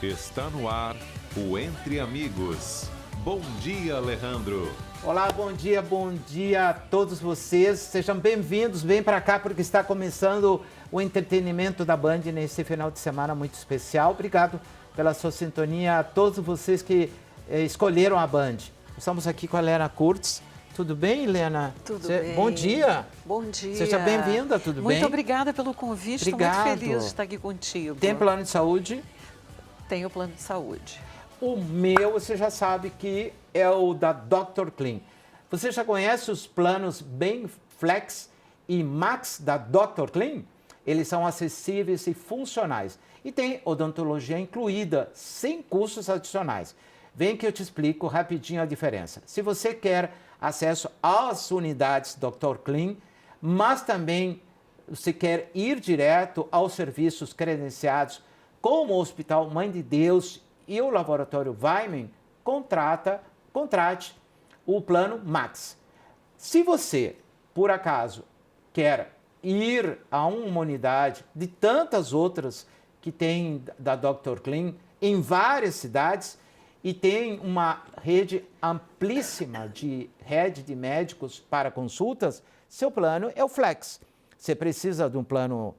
Está no ar o Entre Amigos. Bom dia, Alejandro. Olá, bom dia a todos vocês. Sejam bem-vindos, vem para cá porque está começando o entretenimento da Band nesse final de semana muito especial. Obrigado pela sua sintonia a todos vocês que escolheram a Band. Estamos aqui com a Helena Kurtz. Tudo bem, Helena? Tudo bem. Bom dia. Bom dia. Seja bem-vinda, tudo bem? Muito obrigada pelo convite, estou muito feliz de estar aqui contigo. Tem plano de saúde? Tenho plano de saúde. O meu, você já sabe que é o da Dr. Clean. Você já conhece os planos Bem Flex e Max da Dr. Clean? Eles são acessíveis e funcionais. E tem odontologia incluída, sem custos adicionais. Vem que eu te explico rapidinho a diferença. Se você quer acesso às unidades Dr. Clean, mas também se quer ir direto aos serviços credenciados como o Hospital Mãe de Deus e o Laboratório Weiman, contrate o plano Max. Se você, por acaso, quer ir a uma unidade de tantas outras que tem da Dr. Clean em várias cidades e tem uma rede amplíssima de rede de médicos para consultas, seu plano é o Flex. Você precisa de um plano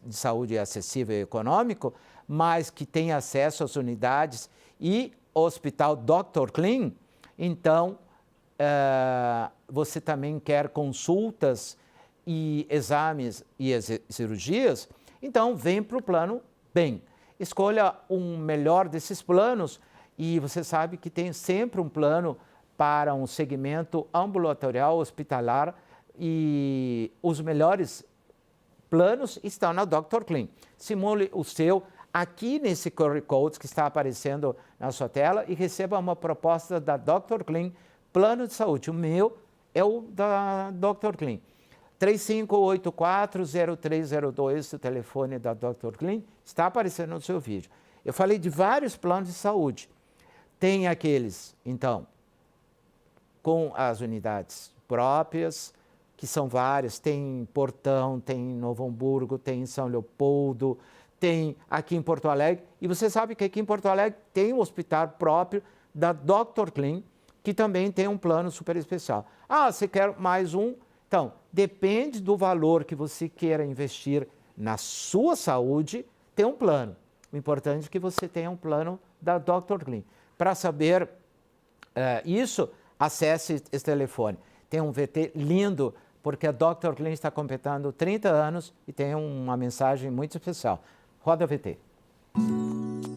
de saúde acessível e econômico, mas que tem acesso às unidades e Hospital Dr. Clean, então você também quer consultas e exames e cirurgias, então vem para o plano Bem. Escolha um melhor desses planos e você sabe que tem sempre um plano para um segmento ambulatorial, hospitalar e os melhores planos estão na Dr. Clean. Simule o seu aqui nesse QR Code que está aparecendo na sua tela e receba uma proposta da Dr. Clean, plano de saúde. O meu é o da Dr. Clean. 3584-0302, o telefone da Dr. Clean, está aparecendo no seu vídeo. Eu falei de vários planos de saúde. Tem aqueles, então, com as unidades próprias, que são várias, tem em Portão, tem em Novo Hamburgo, tem em São Leopoldo, tem aqui em Porto Alegre. E você sabe que aqui em Porto Alegre tem um hospital próprio da Dr. Clean, que também tem um plano super especial. Ah, você quer mais um? Então, depende do valor que você queira investir na sua saúde, tem um plano. O importante é que você tenha um plano da Dr. Clean. Para saber isso, acesse esse telefone. Tem um VT lindo, porque a Dr. Clean está completando 30 anos e tem uma mensagem muito especial. Roda VT.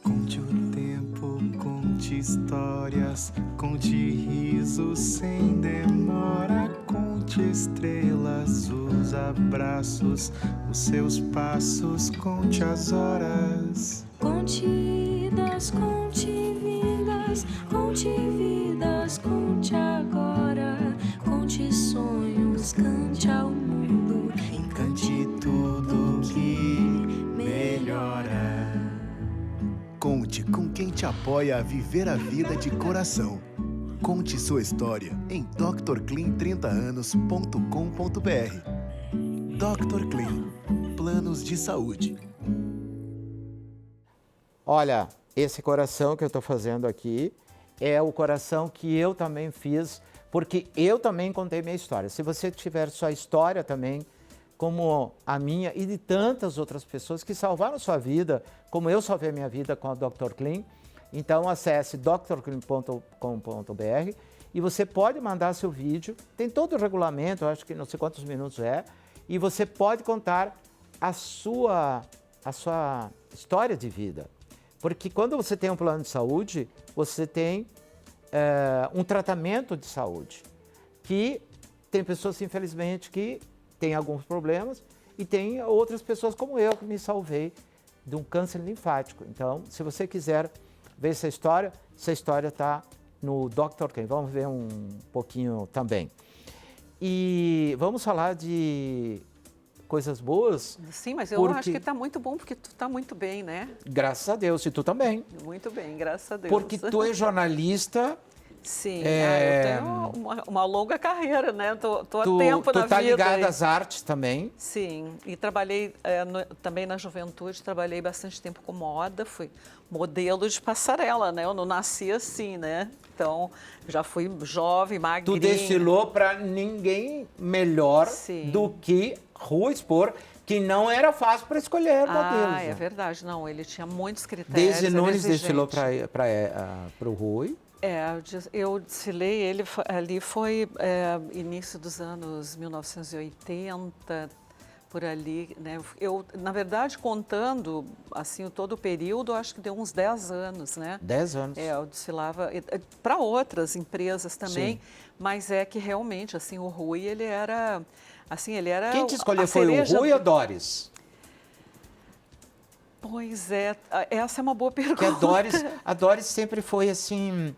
Conte o tempo, conte histórias, conte risos sem demora, conte estrelas, os abraços, os seus passos, conte as horas. Conte idas, conte vindas, conte vidas, conte agora, conte sonhos, cante ao mundo, Encante tudo que melhora. Conte com quem te apoia a viver a vida de coração. Conte sua história em drclean30anos.com.br. Dr. Clean, planos de saúde. Olha, esse coração que eu estou fazendo aqui é o coração que eu também fiz, porque eu também contei minha história. Se você tiver sua história também, como a minha e de tantas outras pessoas que salvaram sua vida, como eu salvei a minha vida com a Dr. Clean, então acesse drclean.com.br e você pode mandar seu vídeo, tem todo o regulamento, eu acho que não sei quantos minutos é, e você pode contar a sua história de vida. Porque quando você tem um plano de saúde, você tem um tratamento de saúde, que tem pessoas, infelizmente, que têm alguns problemas e tem outras pessoas como eu, que me salvei de um câncer linfático. Então, se você quiser ver essa história está no Dr. Clean. Vamos ver um pouquinho também. E vamos falar de coisas boas. Sim, mas eu acho que está muito bom, porque tu está muito bem, né? Graças a Deus, e tu também. Muito bem, graças a Deus. Porque tu é jornalista Sim, eu tenho uma longa carreira, né? Tô há tempo na vida. Tu tá ligada às artes também? Sim, e trabalhei também na juventude, trabalhei bastante tempo com moda, fui modelo de passarela, né? Eu não nasci assim, né? Então, já fui jovem, magrinha. Tu desfilou para ninguém melhor do que Rui Spor, que não era fácil para escolher modelos. É verdade, não, ele tinha muitos critérios. Daisy Nunes desfilou para o Rui. Eu desfilei, ele ali foi início dos anos 1980, por ali, né? Eu, na verdade, contando assim todo o período, acho que deu uns 10 anos, né? 10 anos. Eu desfilava para outras empresas também, mas é que realmente, assim, o Rui, ele era... Quem te escolheu foi o Rui ou Doris? Pois é, essa é uma boa pergunta. Porque a Doris sempre foi assim...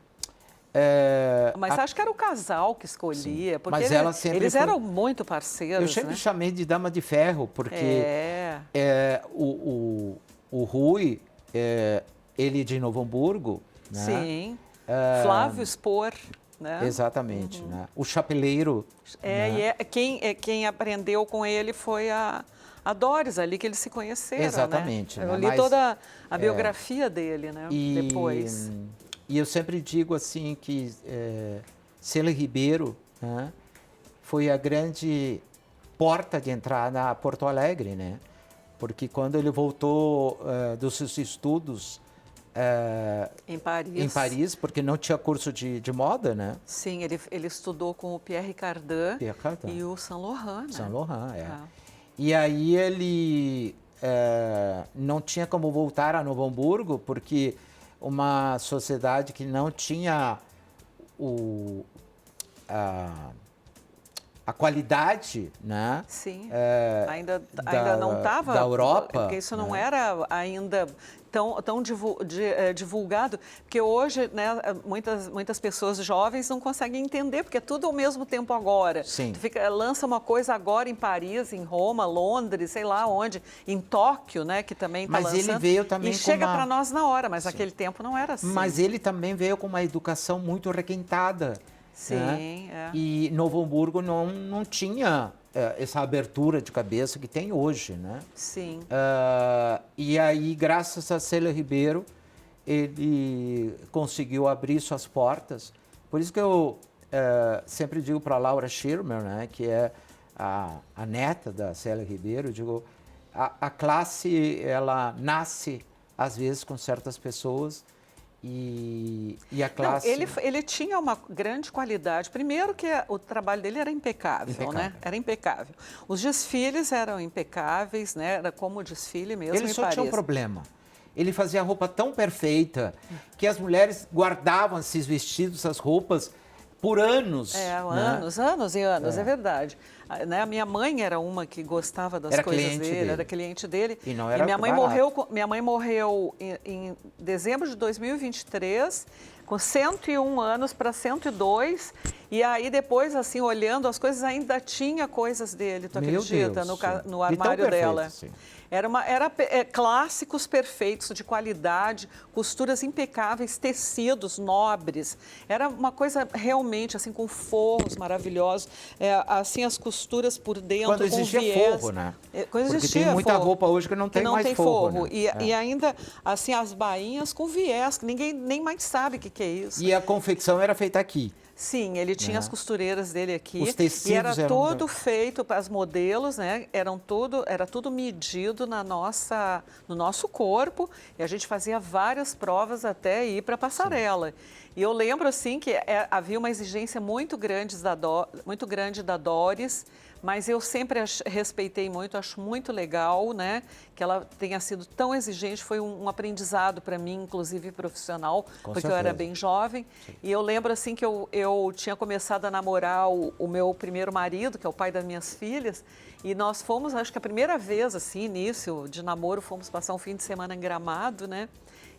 Mas acho que era o casal que escolhia, porque mas ela sempre eles eram muito parceiros. Eu sempre chamei de Dama de Ferro, porque o Rui, ele de Novo Hamburgo, né? Sim, Flávio Spor. Né? Exatamente, né? O chapeleiro. Né? Quem aprendeu com ele foi a Doris, ali que eles se conheceram. Exatamente. Né? Né? Eu li toda a biografia dele, né? Depois. E eu sempre digo assim que Célia Ribeiro, né, foi a grande porta de entrada a Porto Alegre, né? Porque quando ele voltou dos seus estudos em Paris, porque não tinha curso de moda, né? Sim, ele estudou com o Pierre Cardin e o Saint Laurent. Né? Saint Laurent, E aí ele não tinha como voltar a Novo Hamburgo, porque uma sociedade que não tinha a qualidade, né? Sim, ainda não estava... Da Europa. Porque isso não era ainda tão divulgado, porque hoje, né, muitas pessoas jovens não conseguem entender, porque é tudo ao mesmo tempo agora. Sim. Tu lança uma coisa agora em Paris, em Roma, Londres, sei lá onde, em Tóquio, né, que também está lançando. Mas ele veio também e chega para nós na hora, mas naquele tempo não era assim. Mas ele também veio com uma educação muito requintada. Sim, né? E Novo Hamburgo não tinha essa abertura de cabeça que tem hoje, né? Sim. E aí, graças a Célia Ribeiro, ele conseguiu abrir suas portas. Por isso que eu sempre digo para Laura Schirmer, né, que é a neta da Célia Ribeiro, digo, a classe, ela nasce, às vezes, com certas pessoas. E a classe... Não, ele tinha uma grande qualidade. Primeiro que o trabalho dele era impecável, né? Era impecável. Os desfiles eram impecáveis, né? Era como o desfile mesmo. Ele só tinha um problema. Ele fazia a roupa tão perfeita que as mulheres guardavam esses vestidos, essas roupas, por anos. Anos e anos, é verdade. Né? A minha mãe era uma que gostava das coisas dele, era cliente dele. E não era minha mãe morreu em dezembro de 2023, com 101 anos para 102. E aí depois, assim, olhando as coisas, ainda tinha coisas dele, tu acredita? No armário dela. Assim. Era clássicos perfeitos, de qualidade, costuras impecáveis, tecidos nobres. Era uma coisa realmente, assim, com forros maravilhosos. Assim, as costuras por dentro, quando existia com viés. Forro, né? Porque tem muita roupa hoje que não tem mais forro. Né? E ainda, assim, as bainhas com viés, que ninguém nem mais sabe o que é isso. E a confecção era feita aqui. Sim, ele tinha as costureiras dele aqui. Os tecidos e era todo feito para os modelos, né? Era tudo medido no nosso corpo. E a gente fazia várias provas até ir para a passarela. Sim. E eu lembro, assim, que havia uma exigência muito grande da Doris, mas eu sempre respeitei muito, acho muito legal, né, que ela tenha sido tão exigente. Foi um aprendizado para mim, inclusive profissional, porque eu era bem jovem. Sim. E eu lembro, assim, que eu tinha começado a namorar o meu primeiro marido, que é o pai das minhas filhas, e nós fomos, acho que a primeira vez, assim, início de namoro, fomos passar um fim de semana em Gramado, né?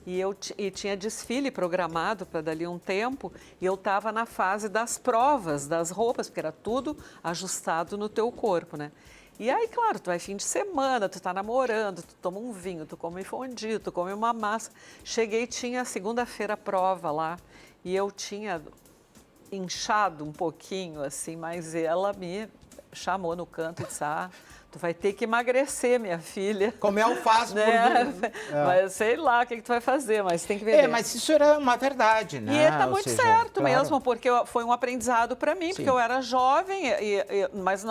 E tinha desfile programado para dali um tempo, e eu estava na fase das provas, das roupas, porque era tudo ajustado no teu corpo, né? E aí, claro, tu vai fim de semana, tu tá namorando, tu toma um vinho, tu come fondue, tu come uma massa. Cheguei, tinha segunda-feira prova lá, e eu tinha inchado um pouquinho, assim, mas ela me chamou no canto e disse, tu vai ter que emagrecer, minha filha. Comer alface né? por... Mas sei lá o que tu vai fazer, mas tem que ver. Mas isso era uma verdade, né? E está Ou muito seja, certo claro. mesmo, porque foi um aprendizado para mim, Sim. porque eu era jovem, mas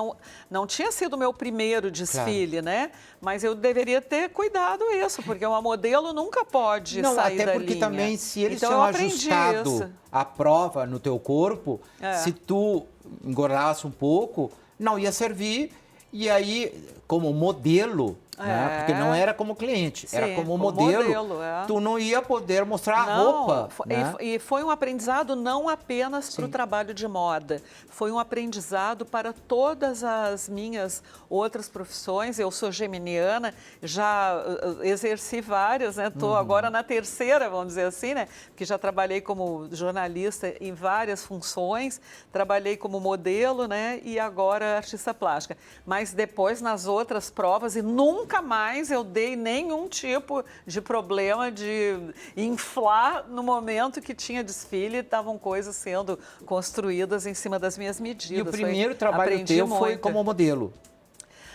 não tinha sido o meu primeiro desfile, né? Mas eu deveria ter cuidado isso, porque uma modelo nunca pode sair até da porque linha. também, se eles então, tinham eu aprendi ajustado isso. a prova no teu corpo, se tu engordasse um pouco, não ia servir. E aí, como modelo, né? Porque não era como cliente, Sim, era como como modelo, tu não ia poder mostrar a roupa. Né? E foi um aprendizado não apenas para o trabalho de moda, foi um aprendizado para todas as minhas outras profissões. Eu sou geminiana, já exerci várias, né? Estou agora na terceira, vamos dizer assim, né? Porque já trabalhei como jornalista em várias funções, trabalhei como modelo, né? E agora artista plástica. Mas depois, nas outras provas, e nunca mais eu dei nenhum tipo de problema de inflar no momento que tinha desfile, estavam coisas sendo construídas em cima das minhas medidas. E o primeiro trabalho teu foi como modelo?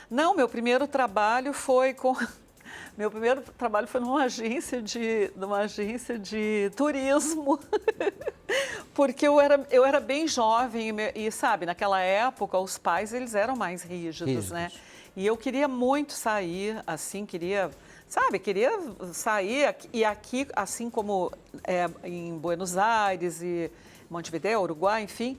Não, meu primeiro trabalho foi com... Meu primeiro trabalho foi numa agência de turismo, porque eu era bem jovem e, sabe, naquela época os pais eles eram mais rígidos, né? E eu queria muito sair, assim, queria sair, e aqui, assim como em Buenos Aires e Montevidéu, Uruguai, enfim,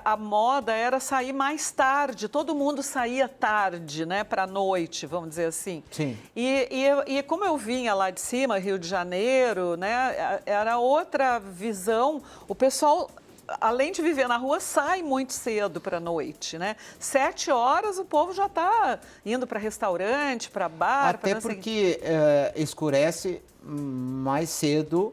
a moda era sair mais tarde, todo mundo saía tarde, né, para a noite, vamos dizer assim. Sim. E como eu vinha lá de cima, Rio de Janeiro, né, era outra visão, o pessoal... Além de viver na rua, sai muito cedo para a noite, né? 7 horas o povo já está indo para restaurante, para bar. Até porque escurece mais cedo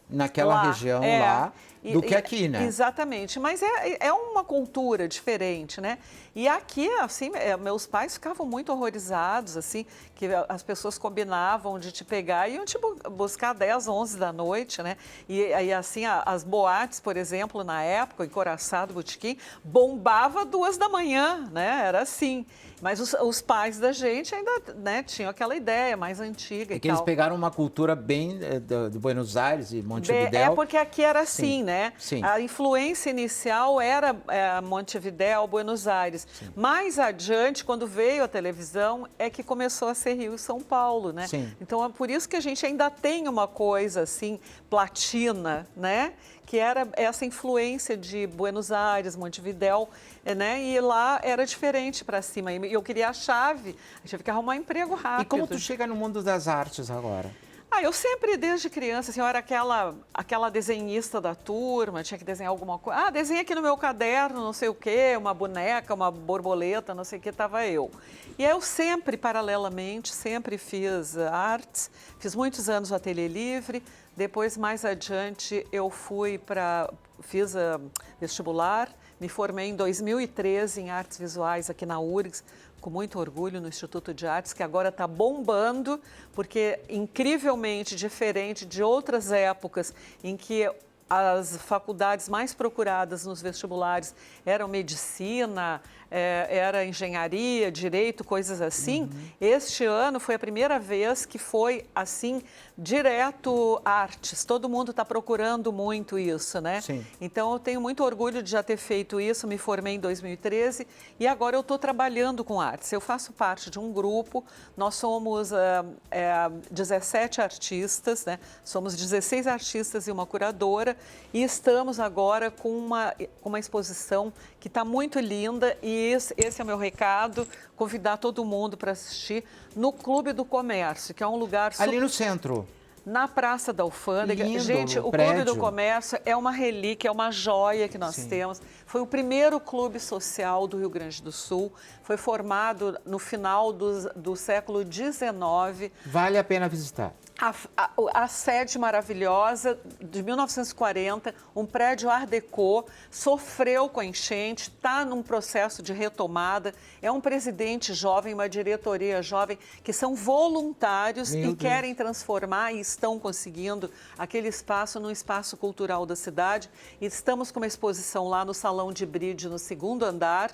naquela região lá do que aqui, né? Exatamente, mas é uma cultura diferente, né? E aqui, assim, meus pais ficavam muito horrorizados, assim, que as pessoas combinavam de te pegar e iam te buscar 10, 11 da noite, né? E assim, as boates, por exemplo, na época, o Encoraçado Botequim, bombava 2 da manhã, né? Era assim. Mas os pais da gente ainda, né, tinham aquela ideia mais antiga e que tal. eles pegaram uma cultura bem de Buenos Aires e Montevidéu. Porque aqui era assim, né? Sim. A influência inicial era Montevidéu, Buenos Aires. Sim. Mais adiante, quando veio a televisão, é que começou a ser Rio e São Paulo, né? Sim. Então é por isso que a gente ainda tem uma coisa assim, platina, né? Que era essa influência de Buenos Aires, Montevidéu, né? E lá era diferente para cima. E eu queria a chave, eu tive que arrumar um emprego rápido. E como tu chega no mundo das artes agora? Eu sempre, desde criança, assim, eu era aquela desenhista da turma, tinha que desenhar alguma coisa. Desenha aqui no meu caderno, não sei o quê, uma boneca, uma borboleta, não sei o que, estava eu. E aí eu sempre, paralelamente, sempre fiz artes, fiz muitos anos o Ateliê Livre, depois, mais adiante, eu fiz vestibular, me formei em 2013 em Artes Visuais aqui na URGS, com muito orgulho no Instituto de Artes, que agora está bombando, porque incrivelmente diferente de outras épocas em que as faculdades mais procuradas nos vestibulares eram medicina, era engenharia, direito, coisas assim. Este ano foi a primeira vez que foi assim, direto artes. Todo mundo está procurando muito isso, né? Sim. Então eu tenho muito orgulho de já ter feito isso, me formei em 2013 e agora eu estou trabalhando com artes. Eu faço parte de um grupo, nós somos 17 artistas, né? Somos 16 artistas e uma curadora e estamos agora com uma exposição que está muito linda e esse é o meu recado, convidar todo mundo para assistir no Clube do Comércio, que é um lugar... Ali no centro. Na Praça da Alfândega. Lindo, gente, o prédio. Clube do Comércio é uma relíquia, é uma joia que nós temos. Foi o primeiro clube social do Rio Grande do Sul. Foi formado no final do século XIX. Vale a pena visitar. A sede maravilhosa de 1940, um prédio Art Deco, sofreu com a enchente, está num processo de retomada. É um presidente jovem, uma diretoria jovem, que são voluntários e querem transformar e estão conseguindo aquele espaço no espaço cultural da cidade. E estamos com uma exposição lá no Salão de Bride, no segundo andar,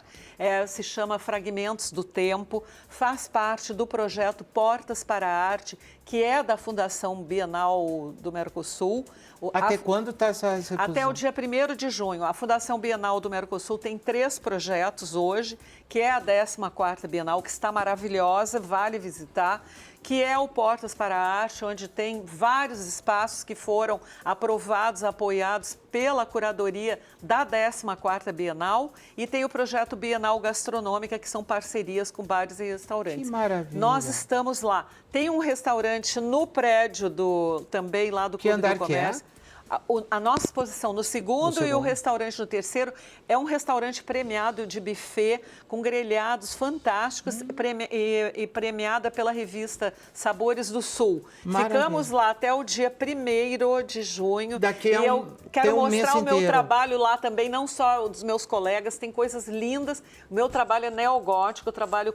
se chama Fragmentos do Tempo, faz parte do projeto Portas para a Arte, que é da Fundação Bienal do Mercosul. Até quando está essa exposição? Até o dia 1º de junho. A Fundação Bienal do Mercosul tem 3 projetos hoje, que é a 14ª Bienal, que está maravilhosa, vale visitar, que é o Portas para a Arte, onde tem vários espaços que foram aprovados, apoiados pela curadoria da 14ª Bienal, e tem o projeto Bienal Gastronômica, que são parcerias com bares e restaurantes. Que maravilha! Nós estamos lá. Tem um restaurante no prédio também lá do Clube do Comércio. A nossa exposição no segundo e o restaurante no terceiro é um restaurante premiado de buffet com grelhados fantásticos e premiada pela revista Sabores do Sul. Maravilha. Ficamos lá até o dia 1º de junho. Eu quero mostrar o meu trabalho lá também, não só dos meus colegas, tem coisas lindas. O meu trabalho é neogótico, eu trabalho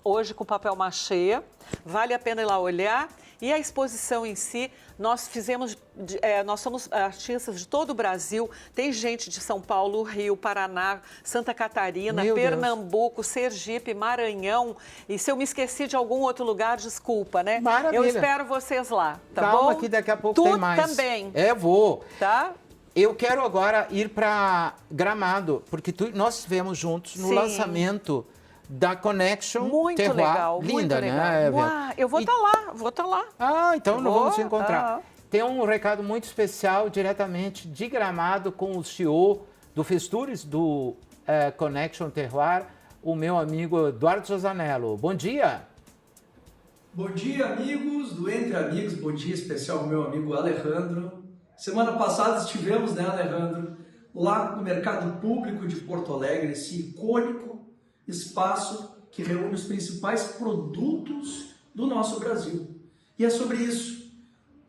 hoje com papel machê, vale a pena ir lá olhar. E a exposição em si, nós somos artistas de todo o Brasil, tem gente de São Paulo, Rio, Paraná, Santa Catarina, Pernambuco, Sergipe, Maranhão, e se eu me esqueci de algum outro lugar, desculpa, né? Maravilha. Eu espero vocês lá, tá bom? Calma que daqui a pouco tem mais. Tu também. Vou. Tá? Eu quero agora ir para Gramado, porque nós estivemos juntos no lançamento da Connection muito Terroir. Legal, Linda, muito né? Legal. Uau, eu vou estar lá, Ah, então nós vamos nos encontrar. Tá. Tem um recado muito especial diretamente de Gramado com o CEO do Festures do Connection Terroir, o meu amigo Eduardo Zosanello. Bom dia! Bom dia, amigos do Entre Amigos. Bom dia especial ao meu amigo Alejandro. Semana passada estivemos, né, Alejandro, lá no Mercado Público de Porto Alegre, esse icônico espaço que reúne os principais produtos do nosso Brasil. E é sobre isso.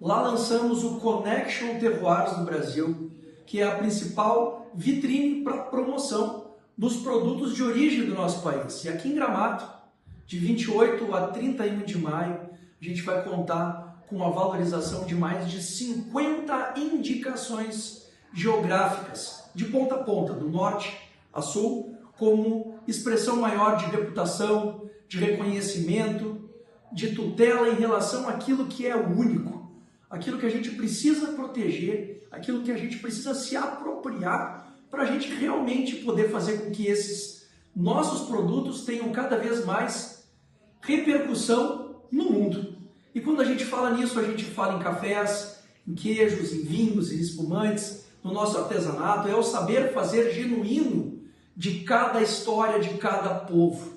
Lá lançamos o Connection Terroirs do Brasil, que é a principal vitrine para promoção dos produtos de origem do nosso país. E aqui em Gramado, de 28 a 31 de maio, a gente vai contar com a valorização de mais de 50 indicações geográficas, de ponta a ponta, do norte a sul, como expressão maior de reputação, de reconhecimento, de tutela em relação àquilo que é único, aquilo que a gente precisa proteger, aquilo que a gente precisa se apropriar para a gente realmente poder fazer com que esses nossos produtos tenham cada vez mais repercussão no mundo. E quando a gente fala nisso, a gente fala em cafés, em queijos, em vinhos, em espumantes, no nosso artesanato, é o saber fazer genuíno de cada história, de cada povo.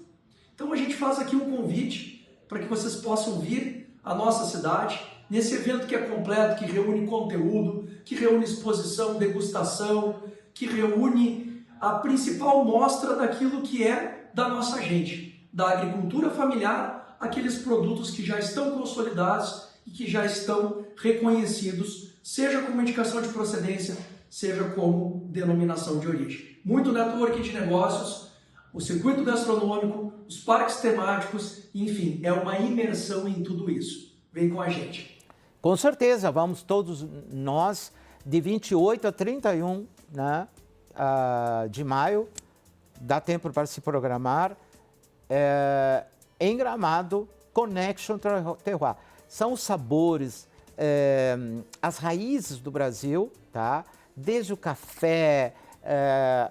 Então a gente faz aqui um convite para que vocês possam vir à nossa cidade, nesse evento que é completo, que reúne conteúdo, que reúne exposição, degustação, que reúne a principal mostra daquilo que é da nossa gente, da agricultura familiar, aqueles produtos que já estão consolidados e que já estão reconhecidos, seja como indicação de procedência, seja como denominação de origem. Muito networking de negócios, o circuito gastronômico, os parques temáticos, enfim, é uma imersão em tudo isso. Vem com a gente. Com certeza, vamos todos nós, de 28 a 31 de maio, dá tempo para se programar, em Gramado, Connection Terroir. São os sabores, as raízes do Brasil, tá? Desde o café,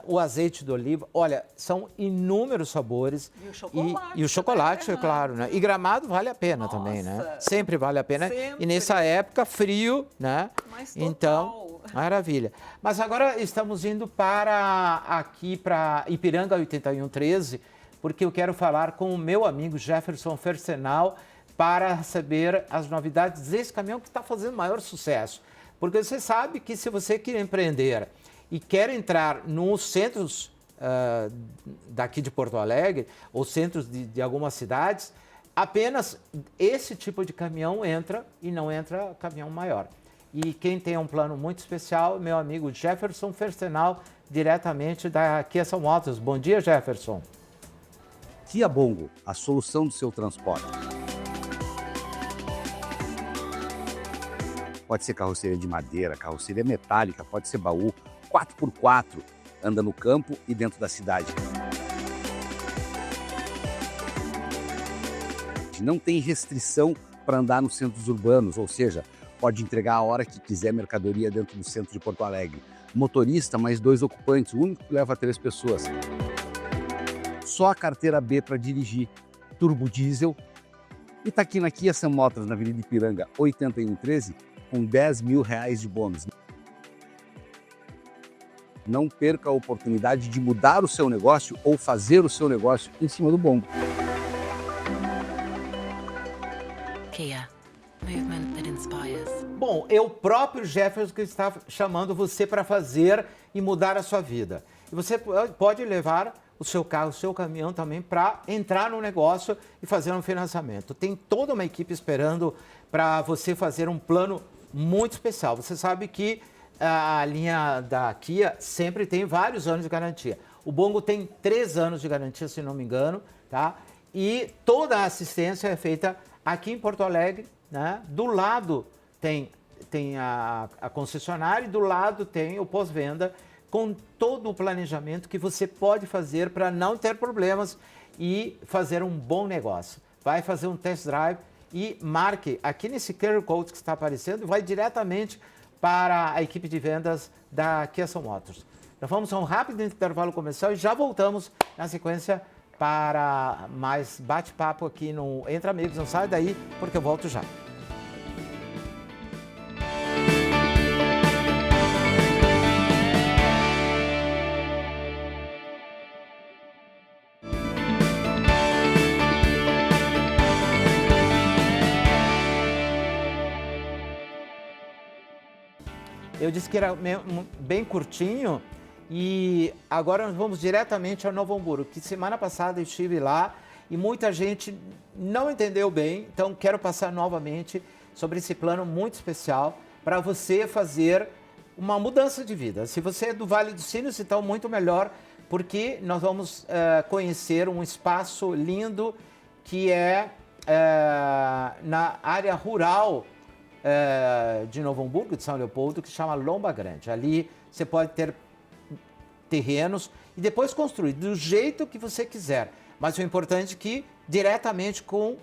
o azeite de oliva, olha, são inúmeros sabores. E o chocolate. E o chocolate, é claro, né? E Gramado vale a pena também, né? Sempre vale a pena. Sempre. E nessa época, frio, né? Mas total. Então, maravilha. Mas agora estamos indo aqui para Ipiranga 8113, porque eu quero falar com o meu amigo Jefferson Fersenal para receber as novidades desse caminhão que está fazendo maior sucesso. Porque você sabe que se você quer empreender e quer entrar nos centros daqui de Porto Alegre, ou centros de algumas cidades, apenas esse tipo de caminhão entra e não entra caminhão maior. E quem tem um plano muito especial, meu amigo Jefferson Fersenal, diretamente da Kia São Motos. Bom dia, Jefferson. Kia Bongo, a solução do seu transporte. Pode ser carroceria de madeira, carroceria metálica, pode ser baú, 4x4, anda no campo e dentro da cidade. Não tem restrição para andar nos centros urbanos, ou seja, pode entregar a hora que quiser mercadoria dentro do centro de Porto Alegre. Motorista mais 2 ocupantes, o único que leva 3 pessoas. Só a carteira B para dirigir, turbo diesel. E está aqui na Kia Sam Motors, na Avenida Ipiranga, 8113, com R$10 mil de bônus. Não perca a oportunidade de mudar o seu negócio ou fazer o seu negócio em cima do bongo. Kia, movement that inspires. Bom, é o próprio Jefferson que está chamando você para fazer e mudar a sua vida. E você pode levar o seu carro, o seu caminhão também para entrar no negócio e fazer um financiamento. Tem toda uma equipe esperando para você fazer um plano muito especial. Você sabe que a linha da Kia sempre tem vários anos de garantia. O bongo tem 3 anos de garantia, se não me engano, tá? E toda a assistência é feita aqui em Porto Alegre, né? Do lado tem a concessionária e do lado tem o pós-venda, com todo o planejamento que você pode fazer para não ter problemas e fazer um bom negócio. Vai fazer um test drive e marque aqui nesse QR Code que está aparecendo e vai diretamente para a equipe de vendas da Kia Sam Motors. Nós vamos a um rápido intervalo comercial e já voltamos na sequência para mais bate-papo aqui no Entre Amigos. Não sai daí porque eu volto já. Eu disse que era bem curtinho e agora nós vamos diretamente a Novo Hamburgo, que semana passada eu estive lá e muita gente não entendeu bem, então quero passar novamente sobre esse plano muito especial para você fazer uma mudança de vida. Se você é do Vale dos Sinos, então muito melhor, porque nós vamos conhecer um espaço lindo que é na área rural de Novo Hamburgo, de São Leopoldo, que chama Lomba Grande. Ali você pode ter terrenos e depois construir do jeito que você quiser. Mas o importante é que diretamente com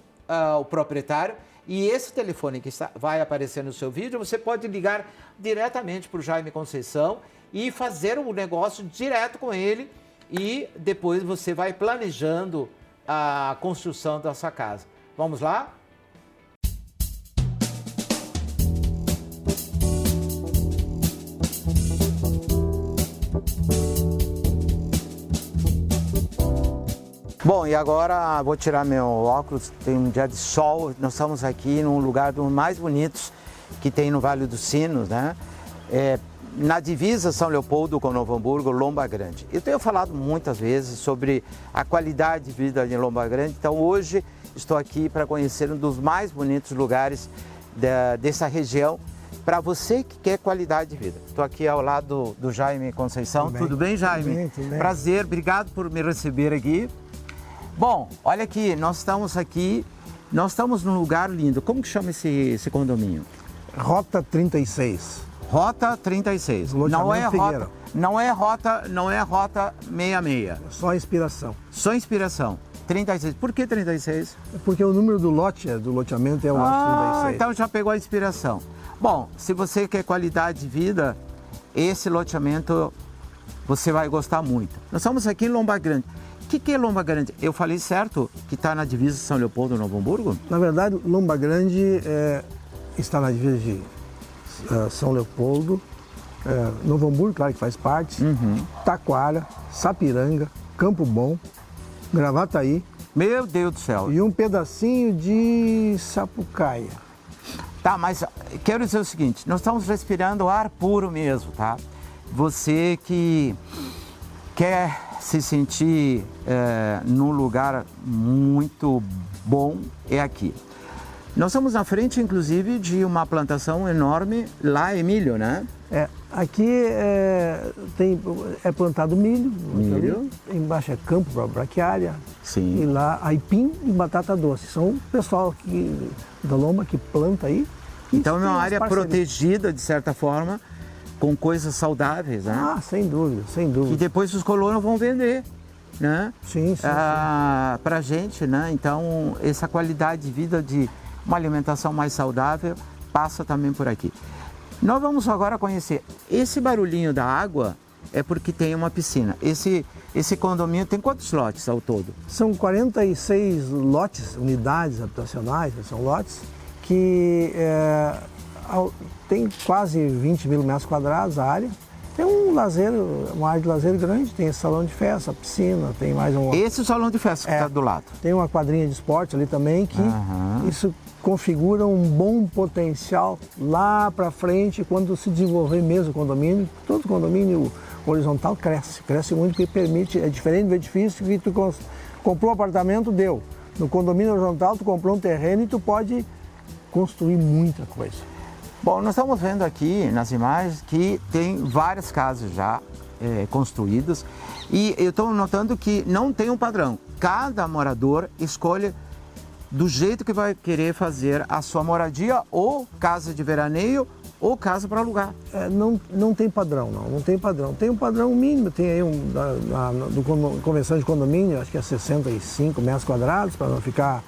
o proprietário, e esse telefone que vai aparecer no seu vídeo, você pode ligar diretamente para o Jaime Conceição e fazer um negócio direto com ele e depois você vai planejando a construção da sua casa. Vamos lá? Bom, e agora vou tirar meu óculos, tem um dia de sol, nós estamos aqui num lugar dos mais bonitos que tem no Vale dos Sinos, né? Na divisa São Leopoldo com Novo Hamburgo, Lomba Grande. Eu tenho falado muitas vezes sobre a qualidade de vida de Lomba Grande, então hoje estou aqui para conhecer um dos mais bonitos lugares dessa região, para você que quer qualidade de vida. Estou aqui ao lado do Jaime Conceição. Tudo bem, Jaime? Tudo bem. Prazer, obrigado por me receber aqui. Bom, olha aqui, nós estamos num lugar lindo. Como que chama esse condomínio? Rota 36. Rota 36. Não é rota 66. Só inspiração. Só inspiração. 36. Por que 36? Porque o número do loteamento é o 36. Então já pegou a inspiração. Bom, se você quer qualidade de vida, esse loteamento você vai gostar muito. Nós estamos aqui em Lomba Grande. O que é Lomba Grande? Eu falei certo que está na divisa São Leopoldo, Novo Hamburgo? Na verdade, Lomba Grande está na divisa de São Leopoldo, Novo Hamburgo, claro que faz parte, Taquara, Sapiranga, Campo Bom, Gravataí. Meu Deus do céu. E um pedacinho de Sapucaia. Tá, mas quero dizer o seguinte, nós estamos respirando ar puro mesmo, tá? Você que quer se sentir num lugar muito bom, é aqui. Nós estamos na frente, inclusive, de uma plantação enorme lá em milho, né? Aqui é plantado milho. Ali, embaixo é campo para braquiária. Sim. E lá aipim e batata doce. São o pessoal aqui da Lomba que planta aí Então é uma tem área umas parcerias. protegida, de certa forma, com coisas saudáveis, né? Ah, sem dúvida, sem E dúvida. depois os colonos vão vender, né? Sim, sim, Pra gente, né? Então, essa qualidade de vida de uma alimentação mais saudável passa também por aqui. Nós vamos agora conhecer. Esse barulhinho da água é porque tem uma piscina. Esse condomínio tem quantos lotes ao todo? São 46 lotes, unidades habitacionais, são lotes, que tem quase 20 mil metros quadrados a área. Tem uma área de lazer grande, tem esse salão de festa, piscina, tem mais um... Esse é o salão de festa que está do lado. Tem uma quadrinha de esporte ali também, que isso configura um bom potencial lá para frente, quando se desenvolver mesmo o condomínio. Todo condomínio horizontal cresce muito, porque permite, é diferente do edifício que tu comprou um apartamento, deu. No condomínio horizontal, tu comprou um terreno e tu pode construir muita coisa. Bom, nós estamos vendo aqui nas imagens que tem várias casas já construídas e eu estou notando que não tem um padrão. Cada morador escolhe do jeito que vai querer fazer a sua moradia, ou casa de veraneio ou casa para alugar. Não tem padrão, não tem padrão. Tem um padrão mínimo, tem aí do convenção de condomínio, acho que é 65 metros quadrados, para não ficar,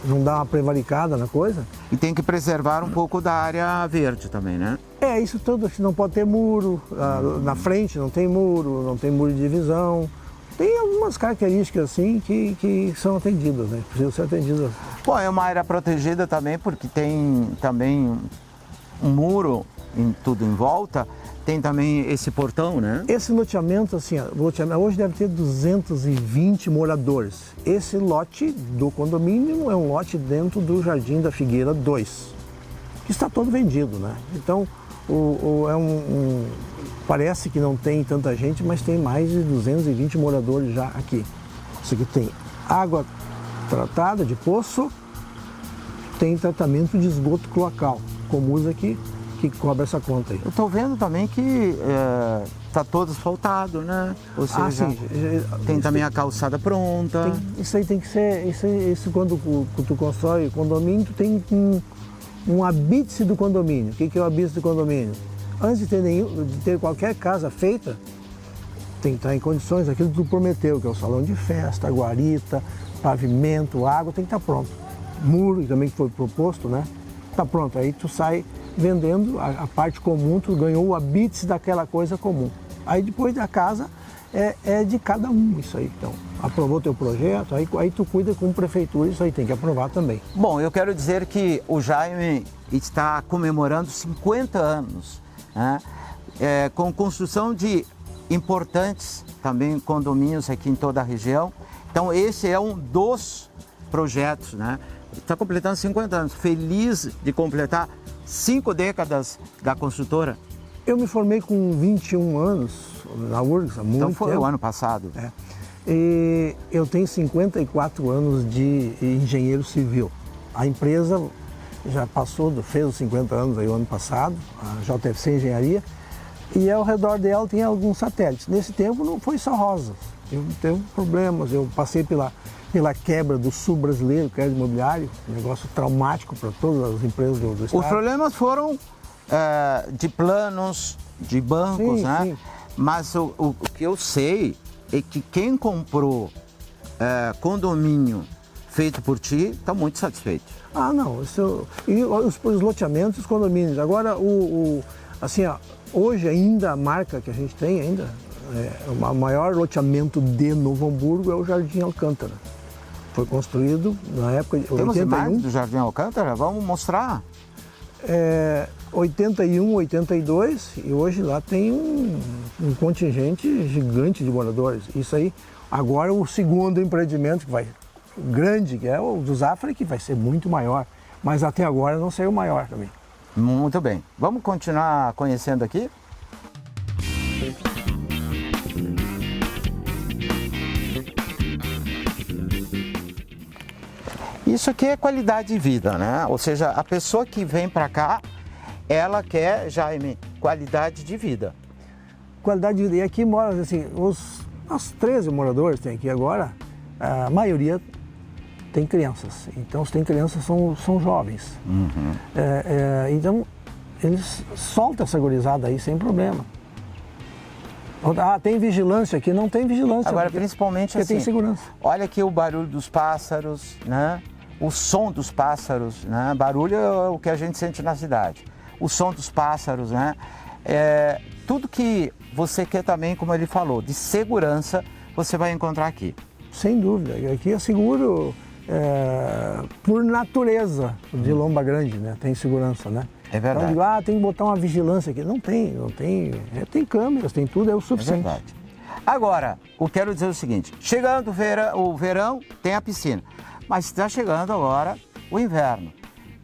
não dar uma prevaricada na coisa. E tem que preservar um pouco da área verde também, né? Isso tudo, não pode ter muro, na frente não tem muro de divisão. Tem algumas características assim que são atendidas, né? Precisam ser atendidas. Bom, é uma área protegida também, porque tem também um muro tudo em volta, tem também esse portão, né? Esse loteamento, assim, hoje deve ter 220 moradores. Esse lote do condomínio é um lote dentro do Jardim da Figueira 2, que está todo vendido, né? Então, parece que não tem tanta gente, mas tem mais de 220 moradores já aqui. Isso aqui tem água tratada de poço, tem tratamento de esgoto cloacal, como usa aqui, que cobra essa conta aí. Eu estou vendo também que está todo asfaltado, né? Ou seja, tem também a calçada pronta. Isso aí tem que ser, isso quando tu constrói o condomínio, tu tem um habite do condomínio. O que é o habite do condomínio? Antes de ter qualquer casa feita, tem que estar em condições daquilo que tu prometeu, que é o salão de festa, guarita, pavimento, água, tem que estar pronto. Muro, também que foi proposto, né? Está pronto, aí tu sai vendendo a parte comum, tu ganhou o habite daquela coisa comum. Aí depois da casa é de cada um isso aí. Então, aprovou teu projeto, aí tu cuida com a prefeitura, isso aí tem que aprovar também. Bom, eu quero dizer que o Jaime está comemorando 50 anos, né? Com construção de importantes também condomínios aqui em toda a região. Então esse é um dos projetos, né? Está completando 50 anos, feliz de completar 5 décadas da construtora. Eu me formei com 21 anos na URGS, há muito Então foi tempo. o ano passado. E eu tenho 54 anos de engenheiro civil. A empresa já fez os 50 anos aí o ano passado, a JFC Engenharia, e ao redor dela tem alguns satélites. Nesse tempo não foi só rosas, teve problemas, eu passei pela quebra do sul brasileiro, crédito imobiliário, um negócio traumático para todas as empresas do estado. Os problemas foram de planos, de bancos, né? Sim. Mas o que eu sei é que quem comprou condomínio feito por ti está muito satisfeito. Ah, não. E os loteamentos, os condomínios. Agora, hoje ainda a marca que a gente tem ainda, o maior loteamento de Novo Hamburgo é o Jardim Alcântara. Foi construído na época de 81. Temos imagens do Jardim Alcântara? Vamos mostrar. 81, 82, e hoje lá tem um contingente gigante de moradores. Isso aí, agora o segundo empreendimento grande, que é o do Zafra, que vai ser muito maior, mas até agora não saiu maior também. Muito bem. Vamos continuar conhecendo aqui? Isso aqui é qualidade de vida, né? Ou seja, a pessoa que vem para cá, ela quer, Jaime, qualidade de vida. Qualidade de vida. E aqui moram, assim, os 13 moradores que tem aqui agora, a maioria tem crianças. Então, se tem crianças, são jovens. Então, eles soltam essa gurizada aí sem problema. Ah, tem vigilância aqui? Não tem vigilância. Agora, principalmente porque assim, tem segurança. Olha aqui o barulho dos pássaros, né? O som dos pássaros, né? Barulho é o que a gente sente na cidade. O som dos pássaros, né? Tudo que você quer também, como ele falou, de segurança, você vai encontrar aqui. Sem dúvida. Aqui é seguro por natureza de Lomba Grande, né? Tem segurança, né? É verdade. Então, tem que botar uma vigilância aqui. Não tem. Tem câmeras, tem tudo, é o suficiente. É verdade. Agora, eu quero dizer o seguinte, chegando o verão, tem a piscina, mas está chegando agora o inverno.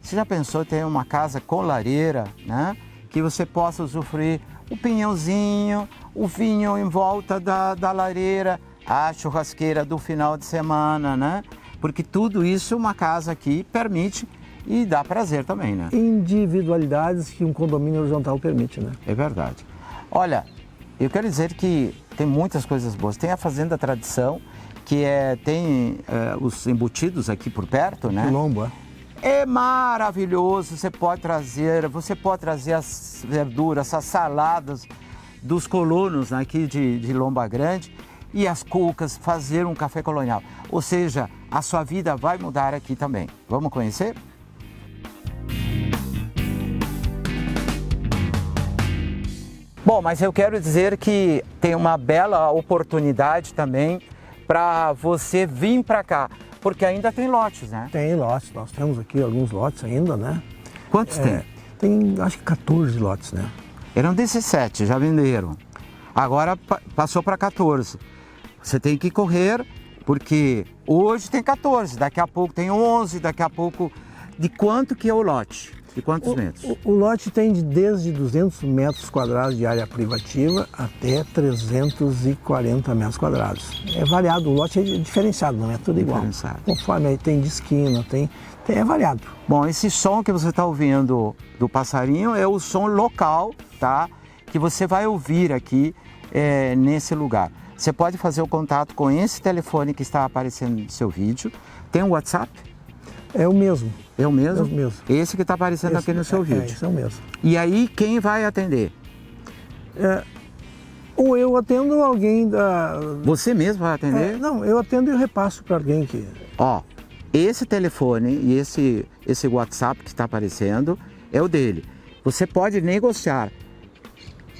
Você já pensou em ter uma casa com lareira, né? Que você possa usufruir o pinhãozinho, o vinho em volta da lareira, a churrasqueira do final de semana, né? Porque tudo isso uma casa aqui permite e dá prazer também, né? Individualidades que um condomínio horizontal permite, né? É verdade. Olha, eu quero dizer que tem muitas coisas boas. Tem a Fazenda Tradição, que tem os embutidos aqui por perto, né? Quilombo, É maravilhoso, você pode trazer as verduras, as saladas dos colonos aqui de Lomba Grande e as cucas, fazer um café colonial. Ou seja, a sua vida vai mudar aqui também. Vamos conhecer? Bom, mas eu quero dizer que tem uma bela oportunidade também para você vir para cá, porque ainda tem lotes, né? Tem lotes, nós temos aqui alguns lotes ainda, né? Quantos tem? Tem, acho que 14 lotes, né? Eram 17, já venderam. Agora passou para 14. Você tem que correr, porque hoje tem 14, daqui a pouco tem 11, daqui a pouco... De quanto que é o lote? De quantos metros? O lote tem desde 200 metros quadrados de área privativa até 340 metros quadrados. É variado, o lote é diferenciado, não é tudo igual. Conforme aí tem de esquina, é variado. Bom, esse som que você está ouvindo do passarinho é o som local, tá? Que você vai ouvir aqui nesse lugar. Você pode fazer o contato com esse telefone que está aparecendo no seu vídeo. Tem um WhatsApp? É o mesmo. É o mesmo? É o mesmo. Esse que está aparecendo aqui no seu vídeo. Esse é o mesmo. E aí, quem vai atender? Ou eu atendo alguém da... Você mesmo vai atender? Não, eu atendo e repasso para alguém que... Ó, esse telefone e esse WhatsApp que está aparecendo é o dele. Você pode negociar.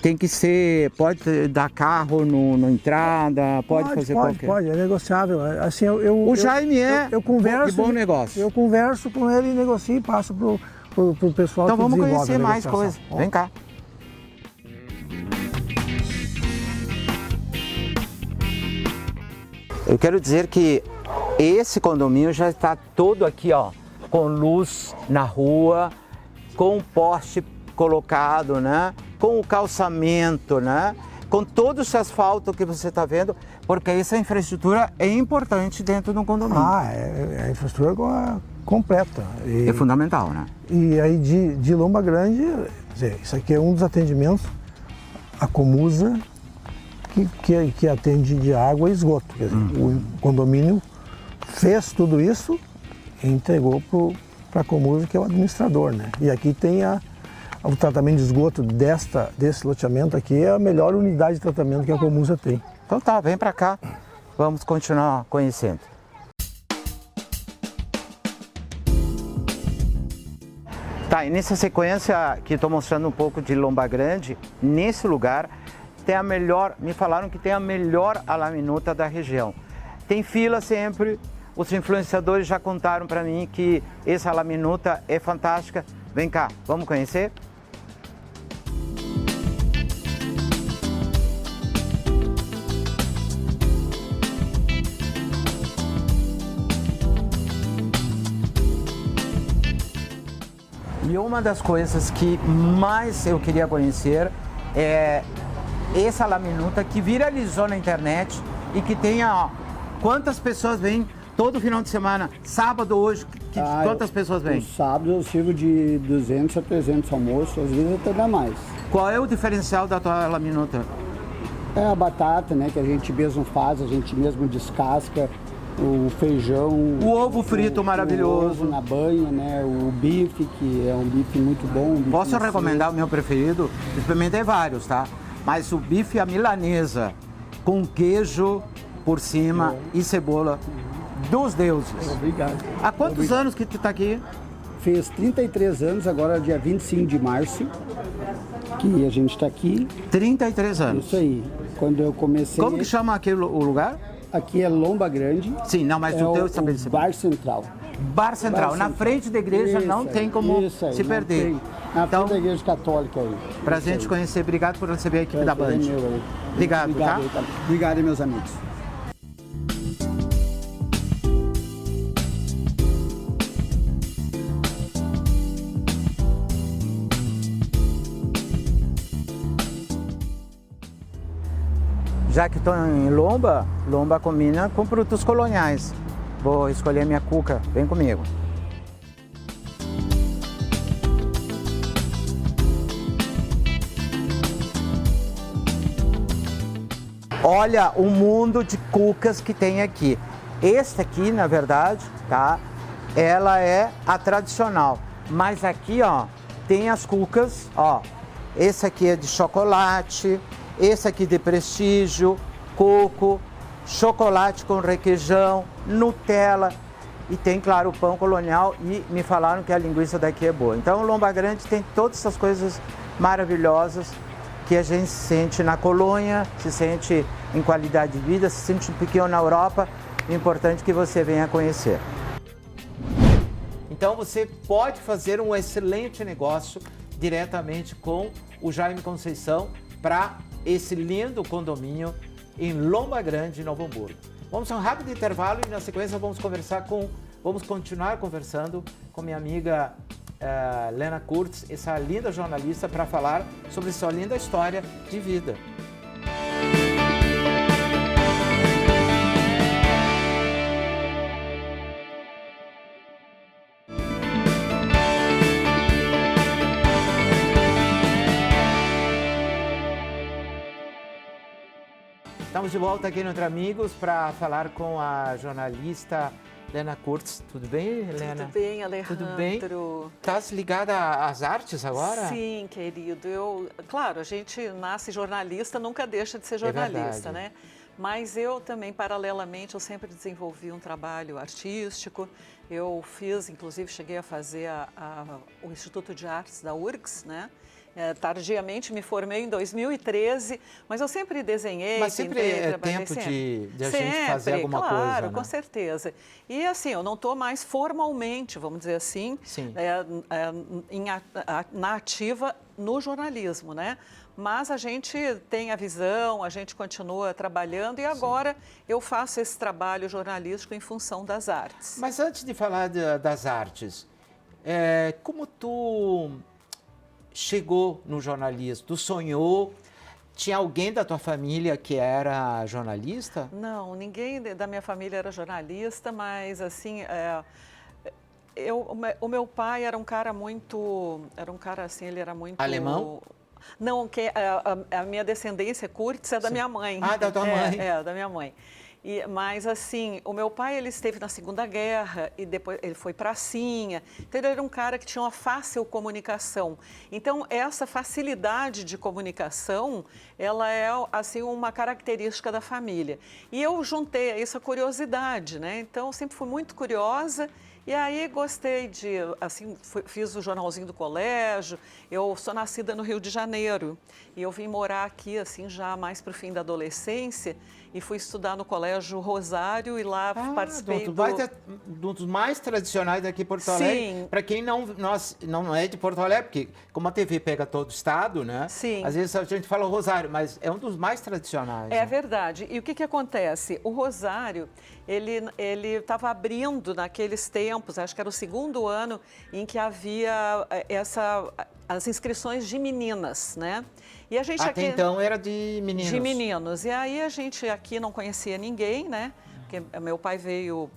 Tem que ser, pode dar carro na entrada, pode fazer qualquer... Pode, é negociável. Assim, o Jaime eu converso, de bom negócio. Eu converso com ele, negocio e passo pro pessoal então que vamos desenvolve conhecer mais coisas. Vem cá. Eu quero dizer que esse condomínio já está todo aqui, ó, com luz na rua, com o poste colocado, né? Com o calçamento, né? Com todo esse asfalto que você está vendo, porque essa infraestrutura é importante dentro de um condomínio. É a infraestrutura completa. É fundamental, né? E aí de Lomba Grande, quer dizer, isso aqui é um dos atendimentos, a Comusa, que atende de água e esgoto. Quer dizer, o condomínio fez tudo isso e entregou para a Comusa, que é o administrador, né? E aqui tem o tratamento de esgoto desse loteamento aqui, é a melhor unidade de tratamento que a Comusa tem. Então tá, vem para cá, vamos continuar conhecendo. Tá, e nessa sequência que estou mostrando um pouco de Lomba Grande, nesse lugar tem a melhor, me falaram que tem a melhor alaminuta da região. Tem fila sempre, os influenciadores já contaram para mim que essa alaminuta é fantástica. Vem cá, vamos conhecer? E uma das coisas que mais eu queria conhecer é essa laminuta que viralizou na internet e que tem, ó, quantas pessoas vêm todo final de semana? Sábado hoje, quantas pessoas vêm? Sábado eu sirvo de 200 a 300 almoços, às vezes até dá mais. Qual é o diferencial da tua laminuta? É a batata, né, que a gente mesmo faz, a gente mesmo descasca. o feijão. O ovo frito maravilhoso. O ovo na banha, né? O bife, que é um bife muito bom. Um bife Posso macio. recomendar o meu preferido? Experimentei vários, tá? Mas o bife à milanesa, com queijo por cima e cebola, dos deuses. Obrigado. Há quantos anos que tu tá aqui? Fez 33 anos, agora dia 25 de março, que a gente está aqui. 33 anos. Isso aí. Quando eu comecei... Como que chama aquele o lugar? Aqui é Lomba Grande. Sim, não, mas o teu estabelecimento. Bar Central. Bar Central. Na frente da igreja Isso não aí, tem como isso aí, se não perder. tem. Na Então, frente da igreja católica aí. pra Isso gente aí. conhecer, obrigado por receber a equipe da Band. É meu aí. Obrigado, tá? aí, tá? Obrigado, meus amigos. Já que estou em Lomba, Lomba combina com produtos coloniais. Vou escolher minha cuca, vem comigo. Olha o mundo de cucas que tem aqui. Esta aqui, na verdade, tá? Ela é a tradicional. Mas aqui, ó, tem as cucas, ó. Esse aqui é de chocolate, esse aqui de prestígio, coco, chocolate com requeijão, Nutella e tem, claro, o pão colonial e me falaram que a linguiça daqui é boa. Então, o Lomba Grande tem todas essas coisas maravilhosas que a gente sente na colônia, se sente em qualidade de vida, se sente um pouquinho na Europa. É importante que você venha conhecer. Então, você pode fazer um excelente negócio diretamente com o Jaime Conceição para esse lindo condomínio em Lomba Grande, Novo Hamburgo. Vamos a um rápido intervalo e na sequência vamos continuar conversando com minha amiga Lena Kurtz, essa linda jornalista, para falar sobre sua linda história de vida. Estamos de volta aqui no Entre Amigos para falar com a jornalista Lena Kurtz. Tudo bem, Helena? Tudo bem, Alejandro. Tudo bem? Estás ligada às artes agora? Sim, querido. Claro, a gente nasce jornalista, nunca deixa de ser jornalista, né? Mas eu também, paralelamente, eu sempre desenvolvi um trabalho artístico. Eu fiz, inclusive, cheguei a fazer o Instituto de Artes da URGS, né? Tardiamente me formei em 2013, mas eu sempre desenhei. Mas sempre é tempo de a gente fazer alguma coisa, né? Claro, com certeza. E assim, eu não estou mais formalmente, vamos dizer assim, na ativa no jornalismo, né? Mas a gente tem a visão, a gente continua trabalhando e agora eu faço esse trabalho jornalístico em função das artes. Mas antes de falar das artes, como tu chegou no jornalismo? Tu sonhou? Tinha alguém da tua família que era jornalista? Não, ninguém da minha família era jornalista, mas assim, o meu pai era um cara assim, ele era muito... Alemão? Não, a minha descendência Kurtz é da minha mãe. Ah, da tua mãe. Da minha mãe. Mas assim, o meu pai, ele esteve na Segunda Guerra e depois ele foi pracinha. Então, ele era um cara que tinha uma fácil comunicação. Então, essa facilidade de comunicação, ela é, assim, uma característica da família. E eu juntei a isso a curiosidade, né? Então, eu sempre fui muito curiosa. E aí, gostei de, assim, fiz o jornalzinho do colégio. Eu sou nascida no Rio de Janeiro e eu vim morar aqui, assim, já mais para o fim da adolescência e fui estudar no Colégio Rosário e lá participei um dos mais tradicionais daqui em Porto Alegre. Sim. Para quem não é de Porto Alegre, porque como a TV pega todo o estado, né? Sim. Às vezes a gente fala Rosário, mas é um dos mais tradicionais. É né? verdade. E o que acontece? O Rosário, ele estava abrindo naqueles tempos, acho que era o segundo ano em que havia as inscrições de meninas, né? E a gente Até então era de meninos. De meninos. E aí a gente aqui não conhecia ninguém, né? Porque meu pai veio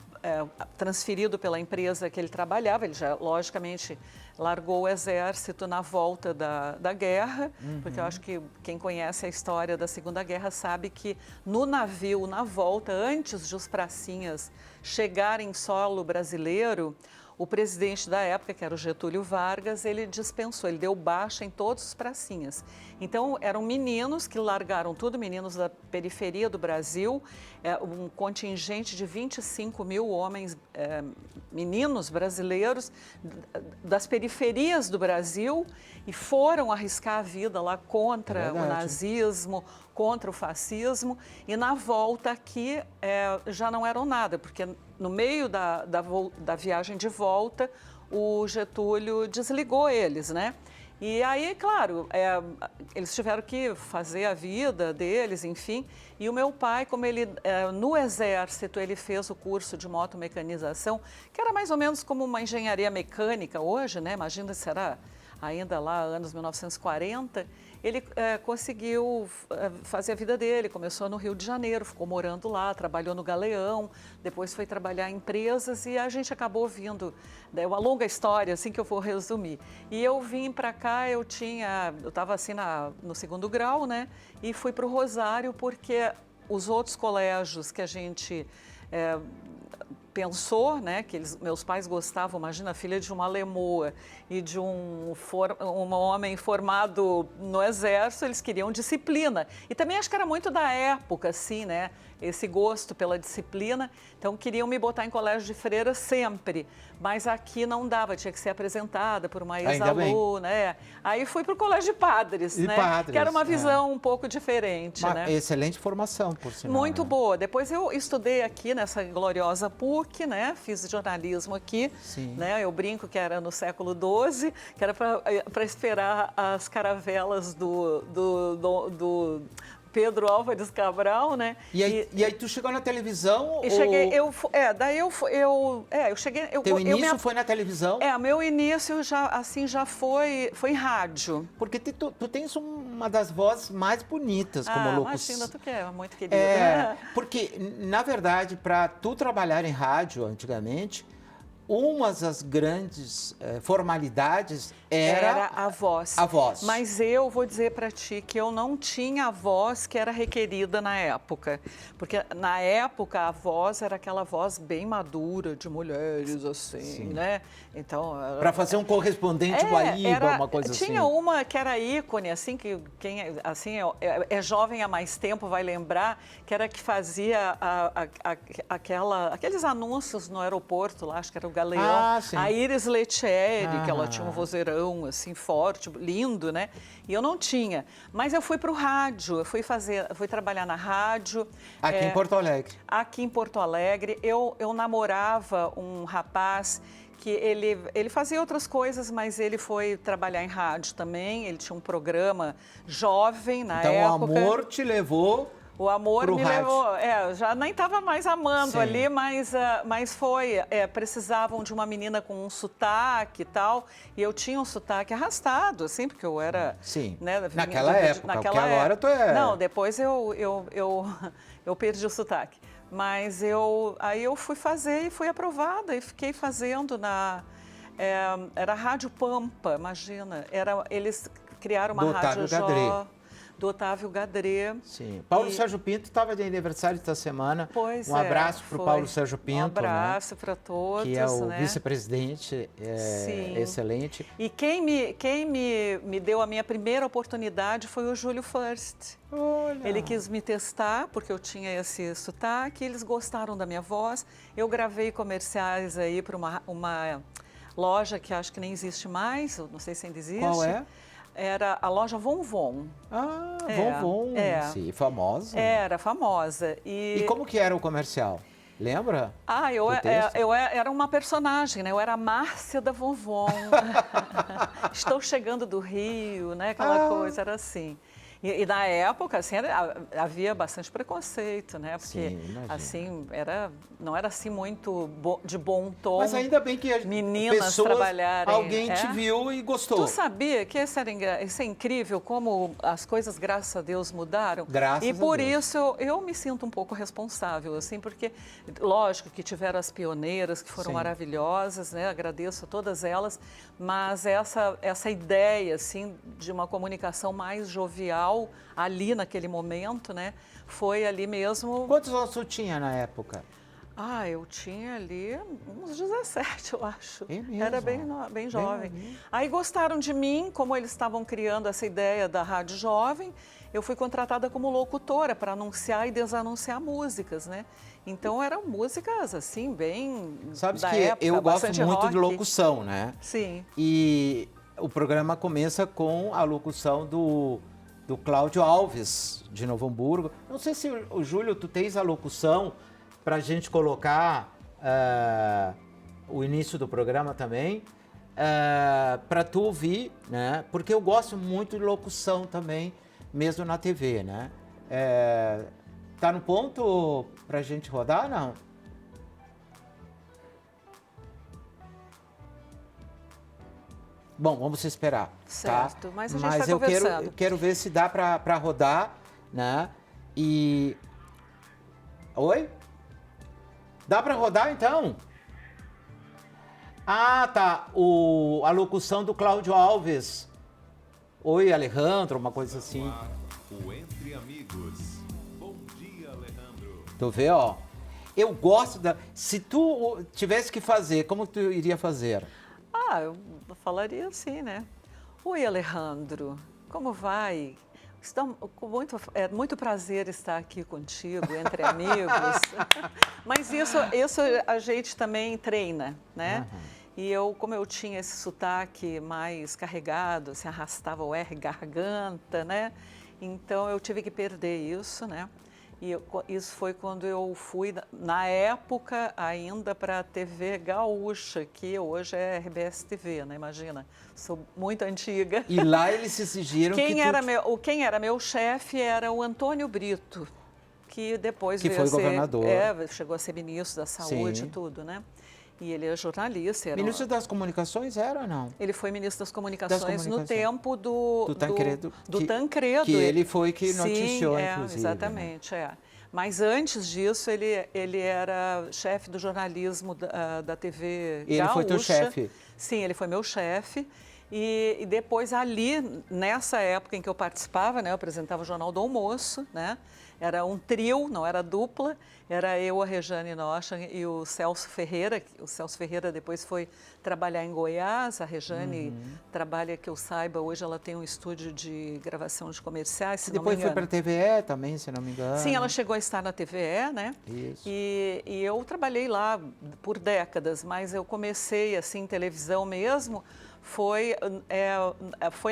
transferido pela empresa que ele trabalhava. Ele já, logicamente, largou o exército na volta da guerra, porque eu acho que quem conhece a história da Segunda Guerra sabe que no navio, na volta, antes de os pracinhas chegarem em solo brasileiro, o presidente da época, que era o Getúlio Vargas, ele dispensou, ele deu baixa em todos os pracinhas. Então, eram meninos que largaram tudo, meninos da periferia do Brasil, um contingente de 25 mil homens, meninos brasileiros, das periferias do Brasil, e foram arriscar a vida lá contra o nazismo, contra o fascismo, e na volta aqui já não eram nada, porque no meio da viagem de volta, o Getúlio desligou eles, né? E aí, claro, eles tiveram que fazer a vida deles, enfim. E o meu pai, como ele, no Exército, ele fez o curso de motomecanização, que era mais ou menos como uma engenharia mecânica hoje, né? Imagina se era ainda lá, anos 1940, ele conseguiu fazer a vida dele, começou no Rio de Janeiro, ficou morando lá, trabalhou no Galeão, depois foi trabalhar em empresas e a gente acabou vindo, é uma longa história, assim que eu vou resumir. E eu vim para cá, eu estava assim no 2º grau, né, e fui para o Rosário porque os outros colégios que a gente pensou, né, que meus pais gostavam, imagina, a filha de uma lemoa e de um homem formado no exército, eles queriam disciplina. E também acho que era muito da época, assim, né, esse gosto pela disciplina, então queriam me botar em colégio de freira sempre, mas aqui não dava, tinha que ser apresentada por uma ex-aluna, Aí fui para o colégio de padres, né, que era uma visão um pouco diferente, né. Excelente formação, por sinal. Muito boa. Depois eu estudei aqui nessa gloriosa PUC, né, fiz jornalismo aqui, né, eu brinco que era no século XII, que era para esperar as caravelas do Pedro Álvares Cabral, né? E aí tu chegou na televisão? E cheguei, eu cheguei... Teu início foi na televisão? Meu início já foi em rádio. Porque tu tens uma das vozes mais bonitas como locução. Imagina, tu que é muito querida. Porque, na verdade, para tu trabalhar em rádio antigamente, uma das grandes formalidades era a voz. A voz. Mas eu vou dizer para ti que eu não tinha a voz que era requerida na época. Porque na época a voz era aquela voz bem madura de mulheres, assim, né? Então... Para fazer um correspondente Guaíba, uma coisa assim. Tinha uma que era ícone, assim, que quem assim, é jovem há mais tempo vai lembrar, que era que fazia aqueles anúncios no aeroporto lá, acho que era o Galeão. A Iris Letieri, que ela tinha um vozeirão assim forte, lindo, né? E eu não tinha. Mas eu fui para o rádio, eu fui trabalhar na rádio. Aqui em Porto Alegre. Aqui em Porto Alegre. Eu namorava um rapaz que ele fazia outras coisas, mas ele foi trabalhar em rádio também. Ele tinha um programa jovem na época. Então o amor te levou... O amor me levou, já nem estava mais amando ali, mas foi, precisavam de uma menina com um sotaque e tal, e eu tinha um sotaque arrastado, assim, porque eu era... Né, naquela época, porque agora tu é... Não, depois eu perdi o sotaque, mas aí eu fui fazer e fui aprovada, e fiquei fazendo era a Rádio Pampa, imagina, eles criaram uma rádio do Otávio Gadré. Sim. Paulo Sérgio Pinto estava de aniversário esta semana. Pois um abraço para o Paulo Sérgio Pinto. Um abraço para todos. Que é o vice-presidente excelente. E quem me deu a minha primeira oportunidade foi o Júlio First. Olha. Ele quis me testar, porque eu tinha esse sotaque, eles gostaram da minha voz. Eu gravei comerciais aí para uma loja que acho que nem existe mais, não sei se ainda existe. Qual é? Era a loja Von Von. Von Von, sim, famosa. Era famosa. E como que era o comercial? Lembra? Eu era uma personagem, né? Eu era a Márcia da Von Von. Estou chegando do Rio, né? Aquela coisa, era assim. E na época, assim, havia bastante preconceito, né? Porque, Sim, imagino. assim, não era assim muito de bom tom. Mas ainda bem que meninas pessoas, trabalharem. alguém te viu e gostou. Tu sabia que isso é incrível, como as coisas, graças a Deus, mudaram? Graças e a por Deus. isso eu me sinto um pouco responsável, assim, porque, lógico que tiveram as pioneiras que foram Sim. maravilhosas, né? Agradeço a todas elas, mas essa ideia, assim, de uma comunicação mais jovial ali naquele momento, né? Foi ali mesmo. Quantos anos tu tinha na época? Eu tinha ali uns 17, eu acho. É mesmo? Era bem jovem. Bem. Aí gostaram de mim, como eles estavam criando essa ideia da Rádio Jovem, eu fui contratada como locutora para anunciar e desanunciar músicas, né? Então eram músicas assim, bem Sabes da que época, eu gosto bastante muito rock. de locução, né? Sim. E o programa começa com a locução do Cláudio Alves, de Novo Hamburgo. Não sei se, o Júlio, tu tens a locução para a gente colocar o início do programa também, para tu ouvir, né? Porque eu gosto muito de locução também, mesmo na TV, né? Tá no ponto para a gente rodar, não? Bom, vamos esperar. Certo, tá? mas a gente vai eu conversando. quero ver se dá para rodar, né? E... Oi? Dá para rodar, então? Ah, tá. A locução do Cláudio Alves. Oi, Alejandro, uma coisa assim. O Entre Amigos. Bom dia, Alejandro. Tu vê, ó. Eu gosto da... Se tu tivesse que fazer, como tu iria fazer? Eu falaria assim, né? Oi, Alejandro, como vai? É muito prazer estar aqui contigo, entre amigos. Mas isso a gente também treina, né? Uhum. E como eu tinha esse sotaque mais carregado, se arrastava o R, garganta, né? Então eu tive que perder isso, né? E isso foi quando eu fui, na época, ainda para a TV Gaúcha, que hoje é RBS TV, né? Imagina, sou muito antiga. E lá eles se exigiram quem era meu chefe era o Antônio Brito, que depois que veio foi a ser, governador. chegou a ser ministro da Saúde e tudo, né? E ele é jornalista. Ministro das Comunicações era ou não? Ele foi ministro das Comunicações no tempo do Tancredo. Tancredo. Que ele foi que noticiou, sim, inclusive. Exatamente, né? Mas antes disso, ele era chefe do jornalismo da TV Gaúcha. Ele foi teu chefe? Sim, ele foi meu chefe. E depois ali, nessa época em que eu participava, né, eu apresentava o Jornal do Almoço, né? Era um trio, não era dupla, era eu, a Rejane Nocha e o Celso Ferreira. O Celso Ferreira depois foi trabalhar em Goiás, a Rejane trabalha, que eu saiba, hoje ela tem um estúdio de gravação de comerciais, se depois não me engano. foi para a TVE também, se não me engano. Sim, ela chegou a estar na TVE, né? Isso. E eu trabalhei lá por décadas, mas eu comecei assim em televisão mesmo, foi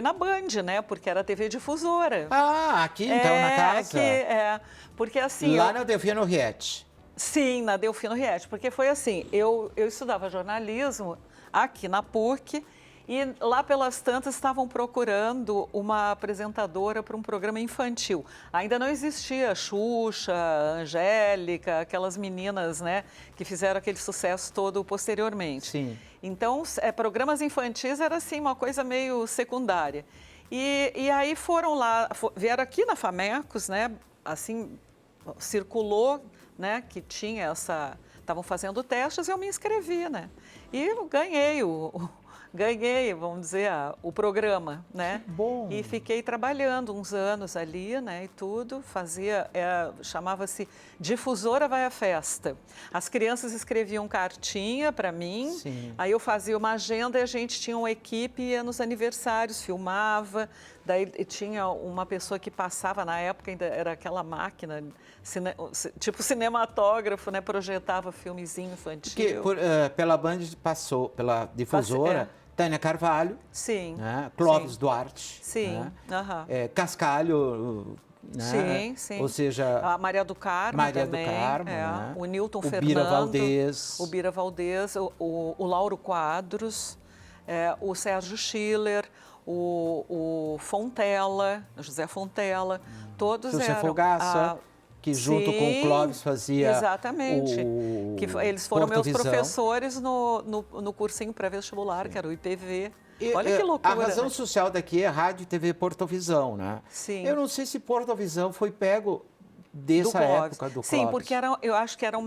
na Band, né? Porque era a TV difusora. Aqui então, na casa? Porque assim... Lá na Delfino Riete. Sim, na Delfino Riete, porque foi assim, eu estudava jornalismo aqui na PUC e lá pelas tantas estavam procurando uma apresentadora para um programa infantil. Ainda não existia Xuxa, Angélica, aquelas meninas, né, que fizeram aquele sucesso todo posteriormente. Sim. Então, programas infantis era assim uma coisa meio secundária. E aí foram lá, vieram aqui na Famecos, né, assim, circulou, né, que tinha estavam fazendo testes e eu me inscrevi, né, e eu ganhei, vamos dizer, o programa, né? Que bom! E fiquei trabalhando uns anos ali, né, e tudo, chamava-se Difusora Vai à Festa. As crianças escreviam cartinha para mim, Sim. Aí eu fazia uma agenda e a gente tinha uma equipe, ia nos aniversários, filmava, daí tinha uma pessoa que passava, na época ainda era aquela máquina, tipo cinematógrafo, né, projetava filmezinho infantil. Que pela Band passou, pela difusora, Tânia Carvalho, sim, né? Clóvis Duarte, sim, né? Cascalho, né? Sim. Ou seja, a Maria do Carmo também, né? o Nilton o Fernando, o Bira Valdez, o Lauro Quadros, o Sérgio Schiller, o Fontela, o José Fontela, todos José eram... Fogaça, que junto com o Clóvis fazia exatamente. Que eles foram meus Portovisão. professores no cursinho pré-vestibular, que era o IPV. Olha que loucura. A razão né? social daqui é Rádio e TV Portovisão, né? Sim. Eu não sei se Portovisão foi pego dessa época do Clóvis. Sim, porque eu acho que era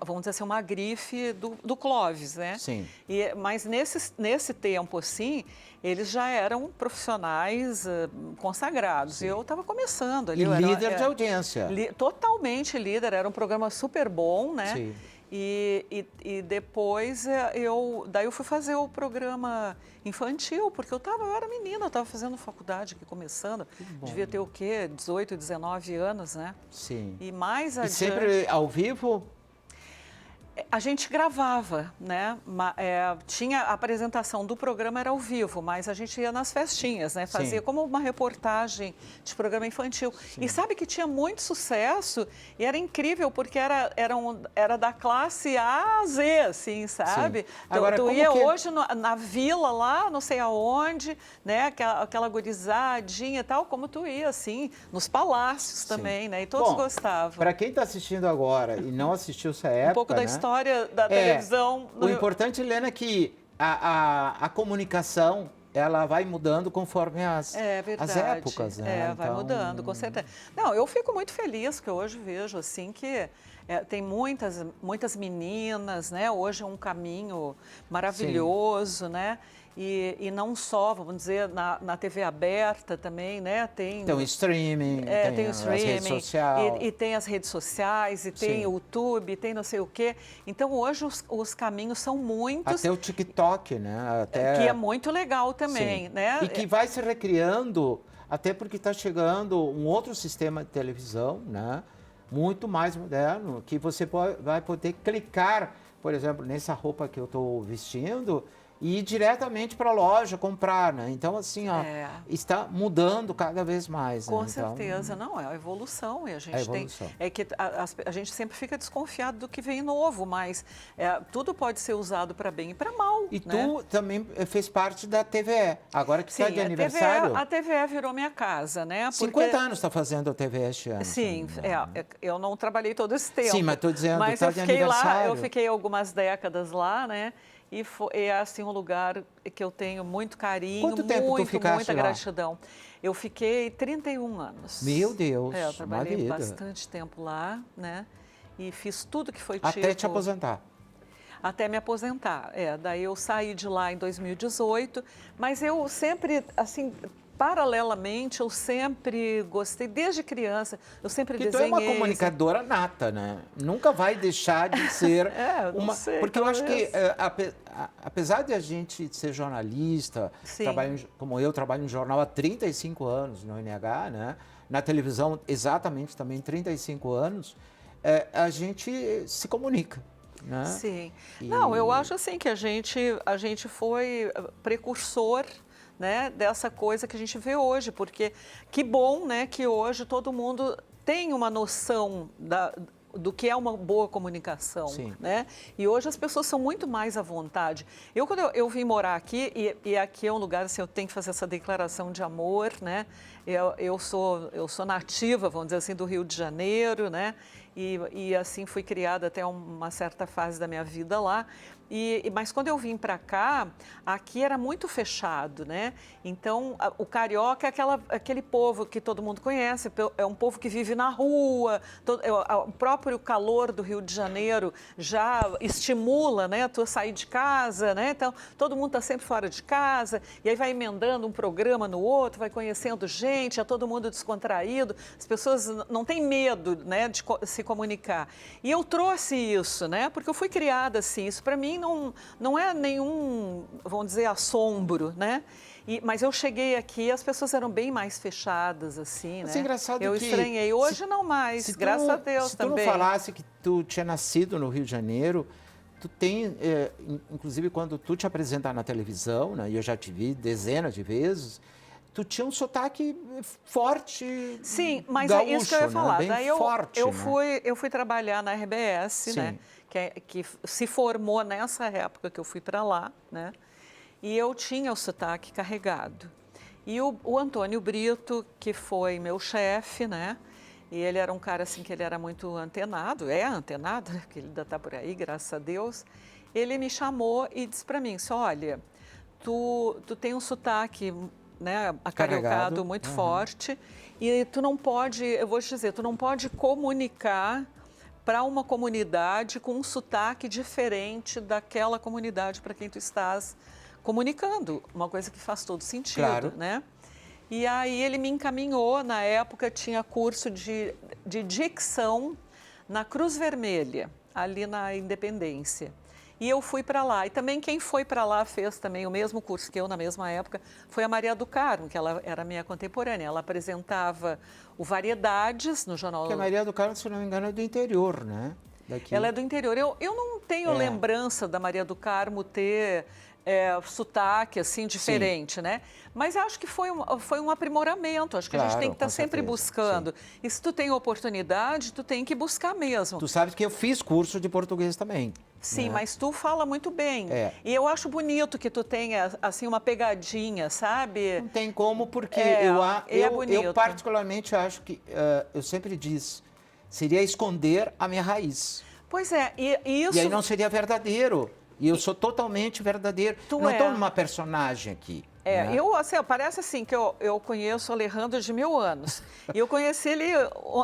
vamos dizer assim, uma grife do Clóvis, né? Sim. Mas nesse tempo, assim, eles já eram profissionais consagrados. Sim. E eu estava começando ali. E líder de audiência. Totalmente líder, era um programa super bom, né? Sim. E depois daí eu fui fazer o programa infantil, porque eu era menina, eu estava fazendo faculdade aqui, começando. Devia ter o quê? 18, 19 anos, né? Sim. E mais E adiante... sempre ao vivo? A gente gravava, né? Tinha a apresentação do programa, era ao vivo, mas a gente ia nas festinhas, né? Fazia Sim. como uma reportagem de programa infantil. Sim. E sabe que tinha muito sucesso e era incrível, porque era da classe A a Z, assim, sabe? Sim. Agora, tu como ia que... hoje na vila lá, não sei aonde, né? Aquela gurizadinha e tal, como tu ia, assim, nos palácios também, né? E todos gostavam. Para quem está assistindo agora e não assistiu essa época, Um pouco da né? história da televisão. O importante, Helena, é que a comunicação ela vai mudando conforme as épocas, né? Vai mudando, com certeza. Não, eu fico muito feliz que hoje vejo assim que tem muitas meninas, né? Hoje é um caminho maravilhoso, né? E não só, vamos dizer, na TV aberta também, né? Tem o streaming, tem o streaming, as redes sociais. E tem as redes sociais, e tem o YouTube, tem não sei o quê. Então, hoje, os caminhos são muitos. Até o TikTok, né? Que é muito legal também, né? E que vai se recriando, até porque está chegando um outro sistema de televisão, né? Muito mais moderno, que você vai poder clicar, por exemplo, nessa roupa que eu estou vestindo, e ir diretamente para a loja comprar, né? Então, assim, está mudando cada vez mais. Com né? certeza. Não, é a evolução. E a gente evolução. que a gente sempre fica desconfiado do que vem novo, mas tudo pode ser usado para bem e para mal. E né? tu também fez parte da TVE, agora que está de aniversário. A TVE virou minha casa, né? Porque... 50 anos está fazendo a TVE este ano. Sim, eu não trabalhei todo esse tempo. Sim, mas estou dizendo, mas está de aniversário. Eu fiquei algumas décadas lá, né? E é assim um lugar que eu tenho muito carinho, Quanto tempo tu ficaste muita lá? gratidão. Eu fiquei 31 anos. Meu Deus, eu trabalhei uma vida. bastante tempo lá, né? E fiz tudo que foi Até te aposentar. Até me aposentar. Daí eu saí de lá em 2018, mas eu sempre, assim, paralelamente, eu sempre gostei, desde criança, eu sempre desenhei. Tu é uma comunicadora nata, né? Nunca vai deixar de ser não sei, porque eu acho que, apesar de a gente ser jornalista, como eu trabalho em jornal há 35 anos no NH, né? Na televisão exatamente também 35 anos, a gente se comunica. Né? Sim. Não, eu acho assim que a gente foi precursor, né, dessa coisa que a gente vê hoje, porque que bom, né, que hoje todo mundo tem uma noção do que é uma boa comunicação, né? E hoje as pessoas são muito mais à vontade. Quando eu vim morar aqui, e aqui é um lugar assim, eu tenho que fazer essa declaração de amor, né? Eu sou nativa, vamos dizer assim, do Rio de Janeiro, né? E assim fui criada até uma certa fase da minha vida lá. Mas quando eu vim para cá, aqui era muito fechado, né? Então, o carioca é aquele povo que todo mundo conhece, é um povo que vive na rua, o próprio calor do Rio de Janeiro já estimula, né, tu a sair de casa, né? Então, todo mundo está sempre fora de casa, e aí vai emendando um programa no outro, vai conhecendo gente, é todo mundo descontraído, as pessoas não têm medo, né, de se comunicar. E eu trouxe isso, né, porque eu fui criada assim, isso para mim não é nenhum, vamos dizer, assombro, né? Mas eu cheguei aqui, as pessoas eram bem mais fechadas, assim, né? É engraçado eu estranhei. Hoje não mais, graças a Deus também. Se tu não falasse que tu tinha nascido no Rio de Janeiro, tu tem, inclusive quando tu te apresentar na televisão, né, e eu já te vi dezenas de vezes, tu tinha um sotaque forte. Sim, mas gaúcho, é isso que eu ia falar. Né? Bem forte, eu fui trabalhar na RBS, né? Que se formou nessa época que eu fui para lá, né? e eu tinha o sotaque carregado. E o Antônio Brito, que foi meu chefe, né? E ele era um cara assim que ele era muito antenado, né? Porque ele ainda está por aí, graças a Deus. Ele me chamou e disse para mim, olha, tu tem um sotaque, né, acariocado muito forte e tu não pode, eu vou te dizer, tu não pode comunicar para uma comunidade com um sotaque diferente daquela comunidade para quem tu estás comunicando, uma coisa que faz todo sentido, Claro. né? E aí ele me encaminhou, na época tinha curso de dicção na Cruz Vermelha, ali na Independência. E eu fui para lá. E também quem foi para lá fez também o mesmo curso que eu na mesma época foi a Maria do Carmo, que ela era minha contemporânea. Ela apresentava o Variedades no jornal. Porque a Maria do Carmo, se não me engano, é do interior, né? Daqui. Ela é do interior. Eu não tenho lembrança da Maria do Carmo ter sotaque assim diferente, né? Mas acho que foi um aprimoramento. Acho que a gente tem que estar sempre buscando. Sim. E se tu tem oportunidade, tu tem que buscar mesmo. Tu sabe que eu fiz curso de português também. Sim, né? mas tu fala muito bem. E eu acho bonito que tu tenha, assim, uma pegadinha, sabe? Não tem como, porque eu particularmente acho que, eu sempre disse, seria esconder a minha raiz. Pois é, e isso... E aí não seria verdadeiro. E eu sou totalmente verdadeiro. Não estou numa personagem aqui. Né? Parece assim que eu conheço o Alejandro de 1000 anos. E eu conheci ele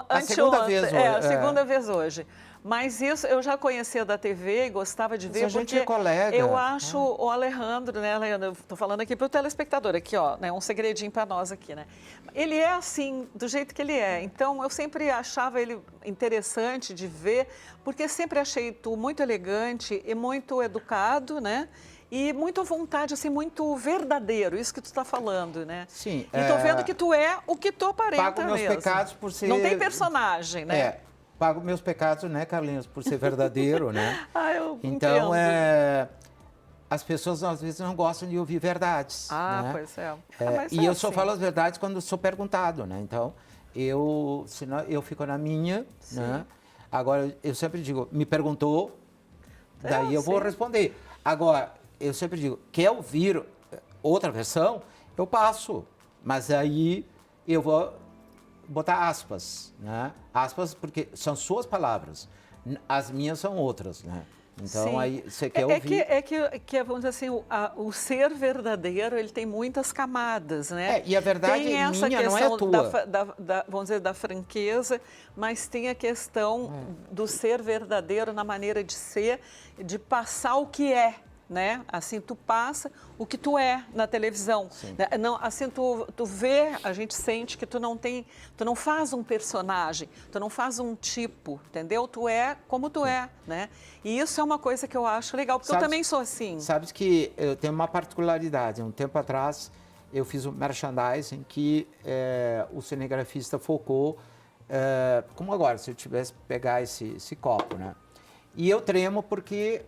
anteontem. A segunda vez hoje. Mas isso eu já conhecia da TV e gostava de ver, a gente porque é colega. Eu acho o Alejandro, né, Leandro? Estou falando aqui para o telespectador, aqui, ó, né, um segredinho para nós aqui, né? Ele é assim, do jeito que ele é. Então, eu sempre achava ele interessante de ver, porque sempre achei tu muito elegante e muito educado, né? E muito à vontade, assim, muito verdadeiro, isso que tu está falando, né? Sim. E estou vendo que tu é o que tu aparenta pago meus mesmo. pecados por ser... Não tem personagem, né? Pago meus pecados, né, Carlinhos, por ser verdadeiro, né? Eu então, entendo. As pessoas às vezes não gostam de ouvir verdades. né? Pois é. E eu só falo as verdades quando sou perguntado, né? Então, senão eu fico na minha, né? Agora, eu sempre digo, me perguntou, daí eu vou responder. Agora, eu sempre digo, quer ouvir outra versão? Eu passo, mas aí eu vou botar aspas, né? Aspas porque são suas palavras, as minhas são outras, né? Então, Sim. aí você quer ouvir... Vamos dizer assim, o ser verdadeiro, ele tem muitas camadas, né? E a verdade tem essa minha, questão não é tua. Vamos dizer, da franqueza, mas tem a questão do ser verdadeiro na maneira de ser, de passar o que é. Né? Assim, tu passa o que tu é na televisão. Né? Não, assim, tu vê, a gente sente que tu não faz um personagem, tu não faz um tipo, entendeu? Tu é como tu é, né? E isso é uma coisa que eu acho legal, porque eu também sou assim. Sabes que eu tenho uma particularidade. Um tempo atrás, eu fiz um merchandising que o cinegrafista focou, como agora, se eu tivesse que pegar esse copo, né? E eu tremo porque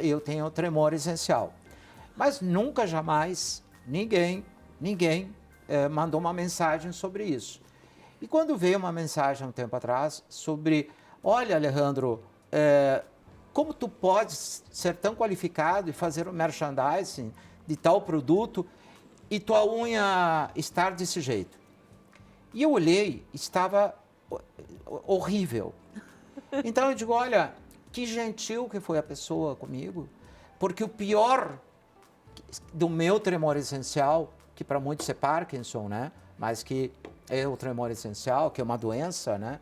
eu tenho tremor essencial. Mas nunca, jamais, ninguém mandou uma mensagem sobre isso. E quando veio uma mensagem um tempo atrás sobre, olha, Alejandro, como tu podes ser tão qualificado e fazer um merchandising de tal produto e tua unha estar desse jeito? E eu olhei, estava horrível. Então eu digo, olha... Que gentil que foi a pessoa comigo, porque o pior do meu tremor essencial, que para muitos é Parkinson, né? Mas que é o tremor essencial, que é uma doença, né?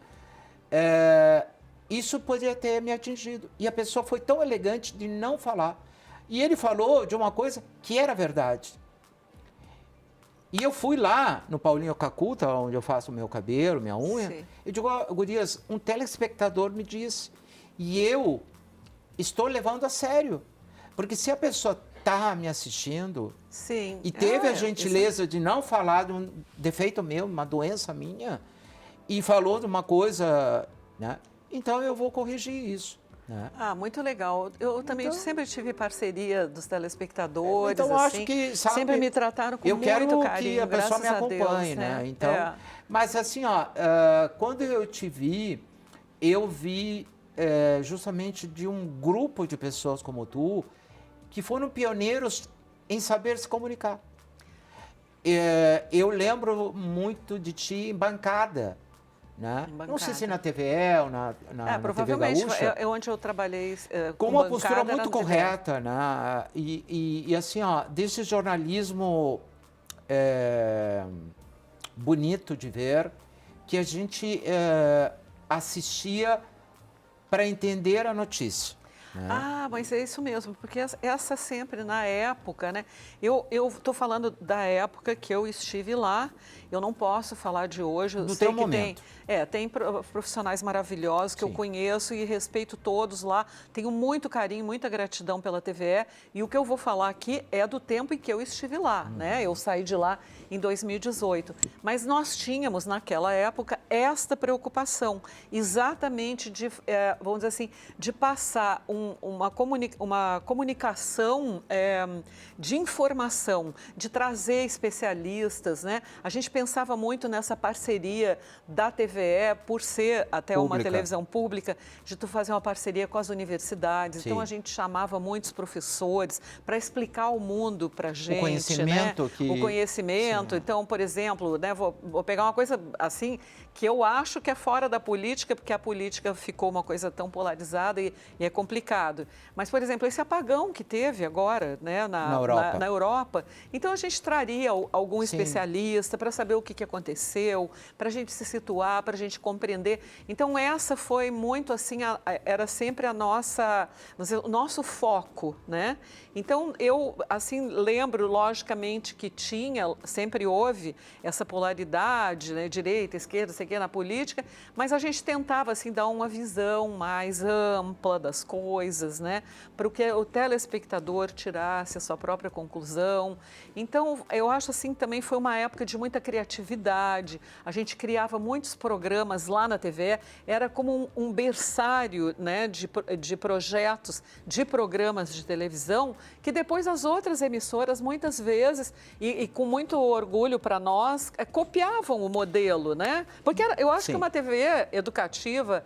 Isso poderia ter me atingido. E a pessoa foi tão elegante de não falar. E ele falou de uma coisa que era verdade. E eu fui lá no Paulinho Cacuta, onde eu faço o meu cabelo, minha unha, Sim. e digo, gurias, um telespectador me disse... E eu estou levando a sério. Porque se a pessoa está me assistindo Sim. e teve a gentileza de não falar de um defeito meu, uma doença minha, e falou de uma coisa, né? Então eu vou corrigir isso. Né? Muito legal. Eu também sempre tive parceria dos telespectadores, então, assim, acho que, sabe, sempre me trataram com muito carinho, eu quero que a pessoa me acompanhe, Deus, né? Então, mas assim, quando eu te vi, eu vi justamente de um grupo de pessoas como tu, que foram pioneiros em saber se comunicar. Eu lembro muito de ti em bancada, né? Não sei se na TVE ou na provavelmente TV Gaúcha. é onde eu trabalhei com uma postura muito correta, né? E assim, ó, desse jornalismo bonito de ver, que a gente assistia para entender a notícia. Ah, mas é isso mesmo, porque essa sempre na época, né? Eu estou falando da época que eu estive lá, eu não posso falar de hoje. Eu sei que tem profissionais maravilhosos que eu conheço e respeito todos lá, tenho muito carinho, muita gratidão pela TVE, e o que eu vou falar aqui é do tempo em que eu estive lá, né? Eu saí de lá em 2018, mas nós tínhamos naquela época esta preocupação, exatamente de, vamos dizer assim, de passar uma comunicação de informação, de trazer especialistas, né? A gente pensava muito nessa parceria da TVE, por ser até uma televisão pública, de tu fazer uma parceria com as universidades. Sim. Então a gente chamava muitos professores para explicar o mundo para a gente. O conhecimento. Né? O conhecimento. Sim. Então, por exemplo, né, vou pegar uma coisa assim que eu acho que é fora da política, porque a política ficou uma coisa tão polarizada e é complicado. Mas, por exemplo, esse apagão que teve agora, né, na Europa. Então, a gente traria algum especialista para saber o que aconteceu, para a gente se situar, para a gente compreender. Então, essa foi muito assim, era sempre o nosso foco, né? Então, eu, assim, lembro, logicamente, que sempre houve essa polaridade, né, direita, esquerda, sei que, na política, mas a gente tentava, assim, dar uma visão mais ampla das coisas, né, para que o telespectador tirasse a sua própria conclusão. Então, eu acho, assim, também foi uma época de muita criatividade, a gente criava muitos programas lá na TV, era como um berçário, né, de projetos, de programas de televisão, que depois as outras emissoras, muitas vezes, e com muito orgulho para nós, copiavam o modelo, né? Porque eu acho que uma TV educativa,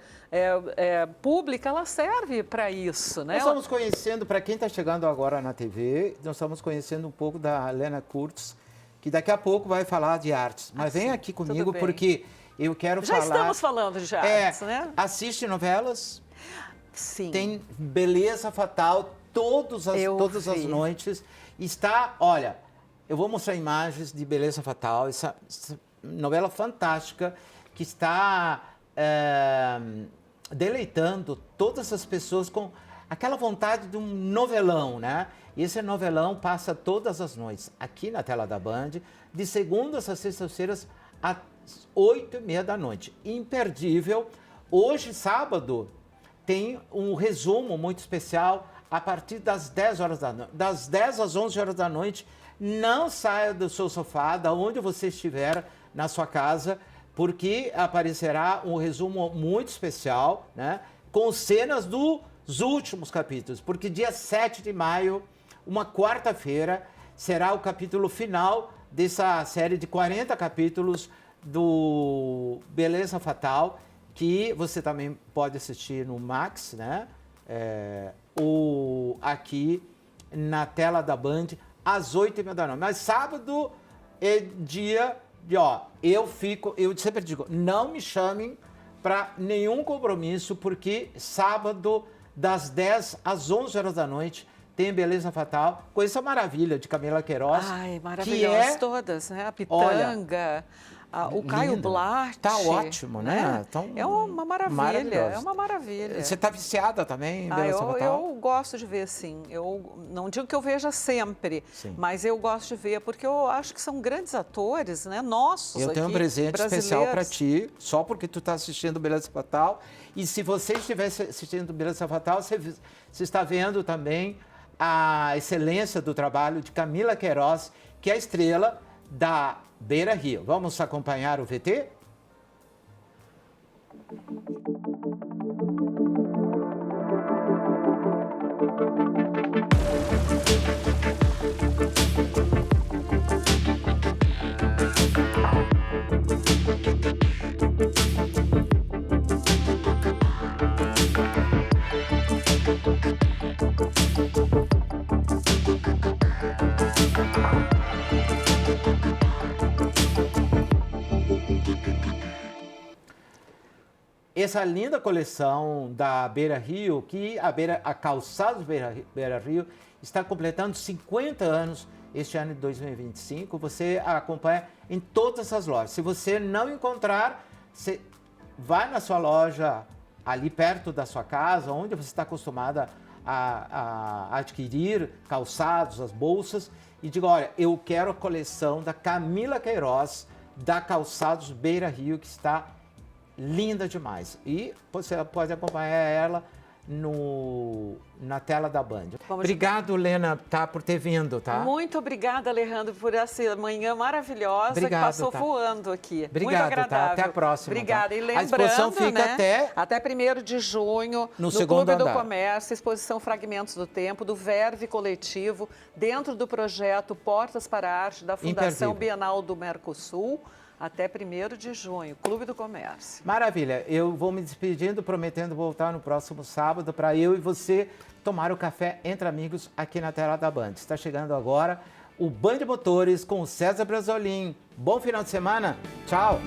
pública, ela serve para isso, né? Nós estamos conhecendo, para quem está chegando agora na TV, nós estamos conhecendo um pouco da Lena Kurtz, que daqui a pouco vai falar de artes. Mas vem aqui comigo, porque eu quero falar... Já estamos falando de artes, né? Assiste novelas. Sim. Tem Beleza Fatal todas as noites. Está, olha, eu vou mostrar imagens de Beleza Fatal, essa novela fantástica que está deleitando todas as pessoas com aquela vontade de um novelão, né? E esse novelão passa todas as noites aqui na tela da Band, de segundas a sextas-feiras às 8h30 da noite. Imperdível. Hoje, sábado, tem um resumo muito especial a partir das 10 horas da noite. Das 10 às 11 horas da noite, não saia do seu sofá, da onde você estiver na sua casa, porque aparecerá um resumo muito especial, né, com cenas dos últimos capítulos. Porque dia 7 de maio, uma quarta-feira, será o capítulo final dessa série de 40 capítulos do Beleza Fatal, que você também pode assistir no Max, né? Ou aqui na tela da Band, às 8h30 da noite. Mas sábado é dia de, eu sempre digo, não me chamem para nenhum compromisso, porque sábado, das 10 às 11 horas da noite, tem Beleza Fatal, com essa maravilha de Camila Queiroz. Ai, maravilhosas todas, né? A Pitanga, o Caio Blart. Tá ótimo, né? É uma maravilha, é uma maravilha. Você tá viciada também em Beleza Fatal? Eu gosto de ver, sim. Eu não digo que eu veja sempre, mas eu gosto de ver, porque eu acho que são grandes atores, né? Nossos Eu tenho um presente especial para ti, só porque tu tá assistindo Beleza Fatal. E se você estiver assistindo Beleza Fatal, você está vendo também a excelência do trabalho de Camila Queiroz, que é a estrela da Beira Rio. Vamos acompanhar o VT? essa linda coleção da Beira Rio, que a Calçados Beira Rio está completando 50 anos este ano de 2025. Você acompanha em todas as lojas. Se você não encontrar, você vai na sua loja ali perto da sua casa, onde você está acostumada a adquirir calçados, as bolsas, e diga, olha, eu quero a coleção da Camila Queiroz, da Calçados Beira Rio, que está linda demais. E você pode acompanhar ela na tela da Band. Obrigado, Lena, por ter vindo, tá? Muito obrigada, Alejandro, por essa manhã maravilhosa. Obrigado, que passou voando aqui. Obrigado, muito agradável. Até a próxima. Obrigada. Tá? E lembrando, a exposição fica até 1º de junho, no segundo Clube do andar. Comércio, exposição Fragmentos do Tempo, do Verve Coletivo, dentro do projeto Portas para a Arte da Fundação Bienal do Mercosul. Até 1º de junho, Clube do Comércio. Maravilha. Eu vou me despedindo, prometendo voltar no próximo sábado para eu e você tomar o café entre amigos aqui na tela da Band. Está chegando agora o Band Motores com o César Brasolim. Bom final de semana. Tchau.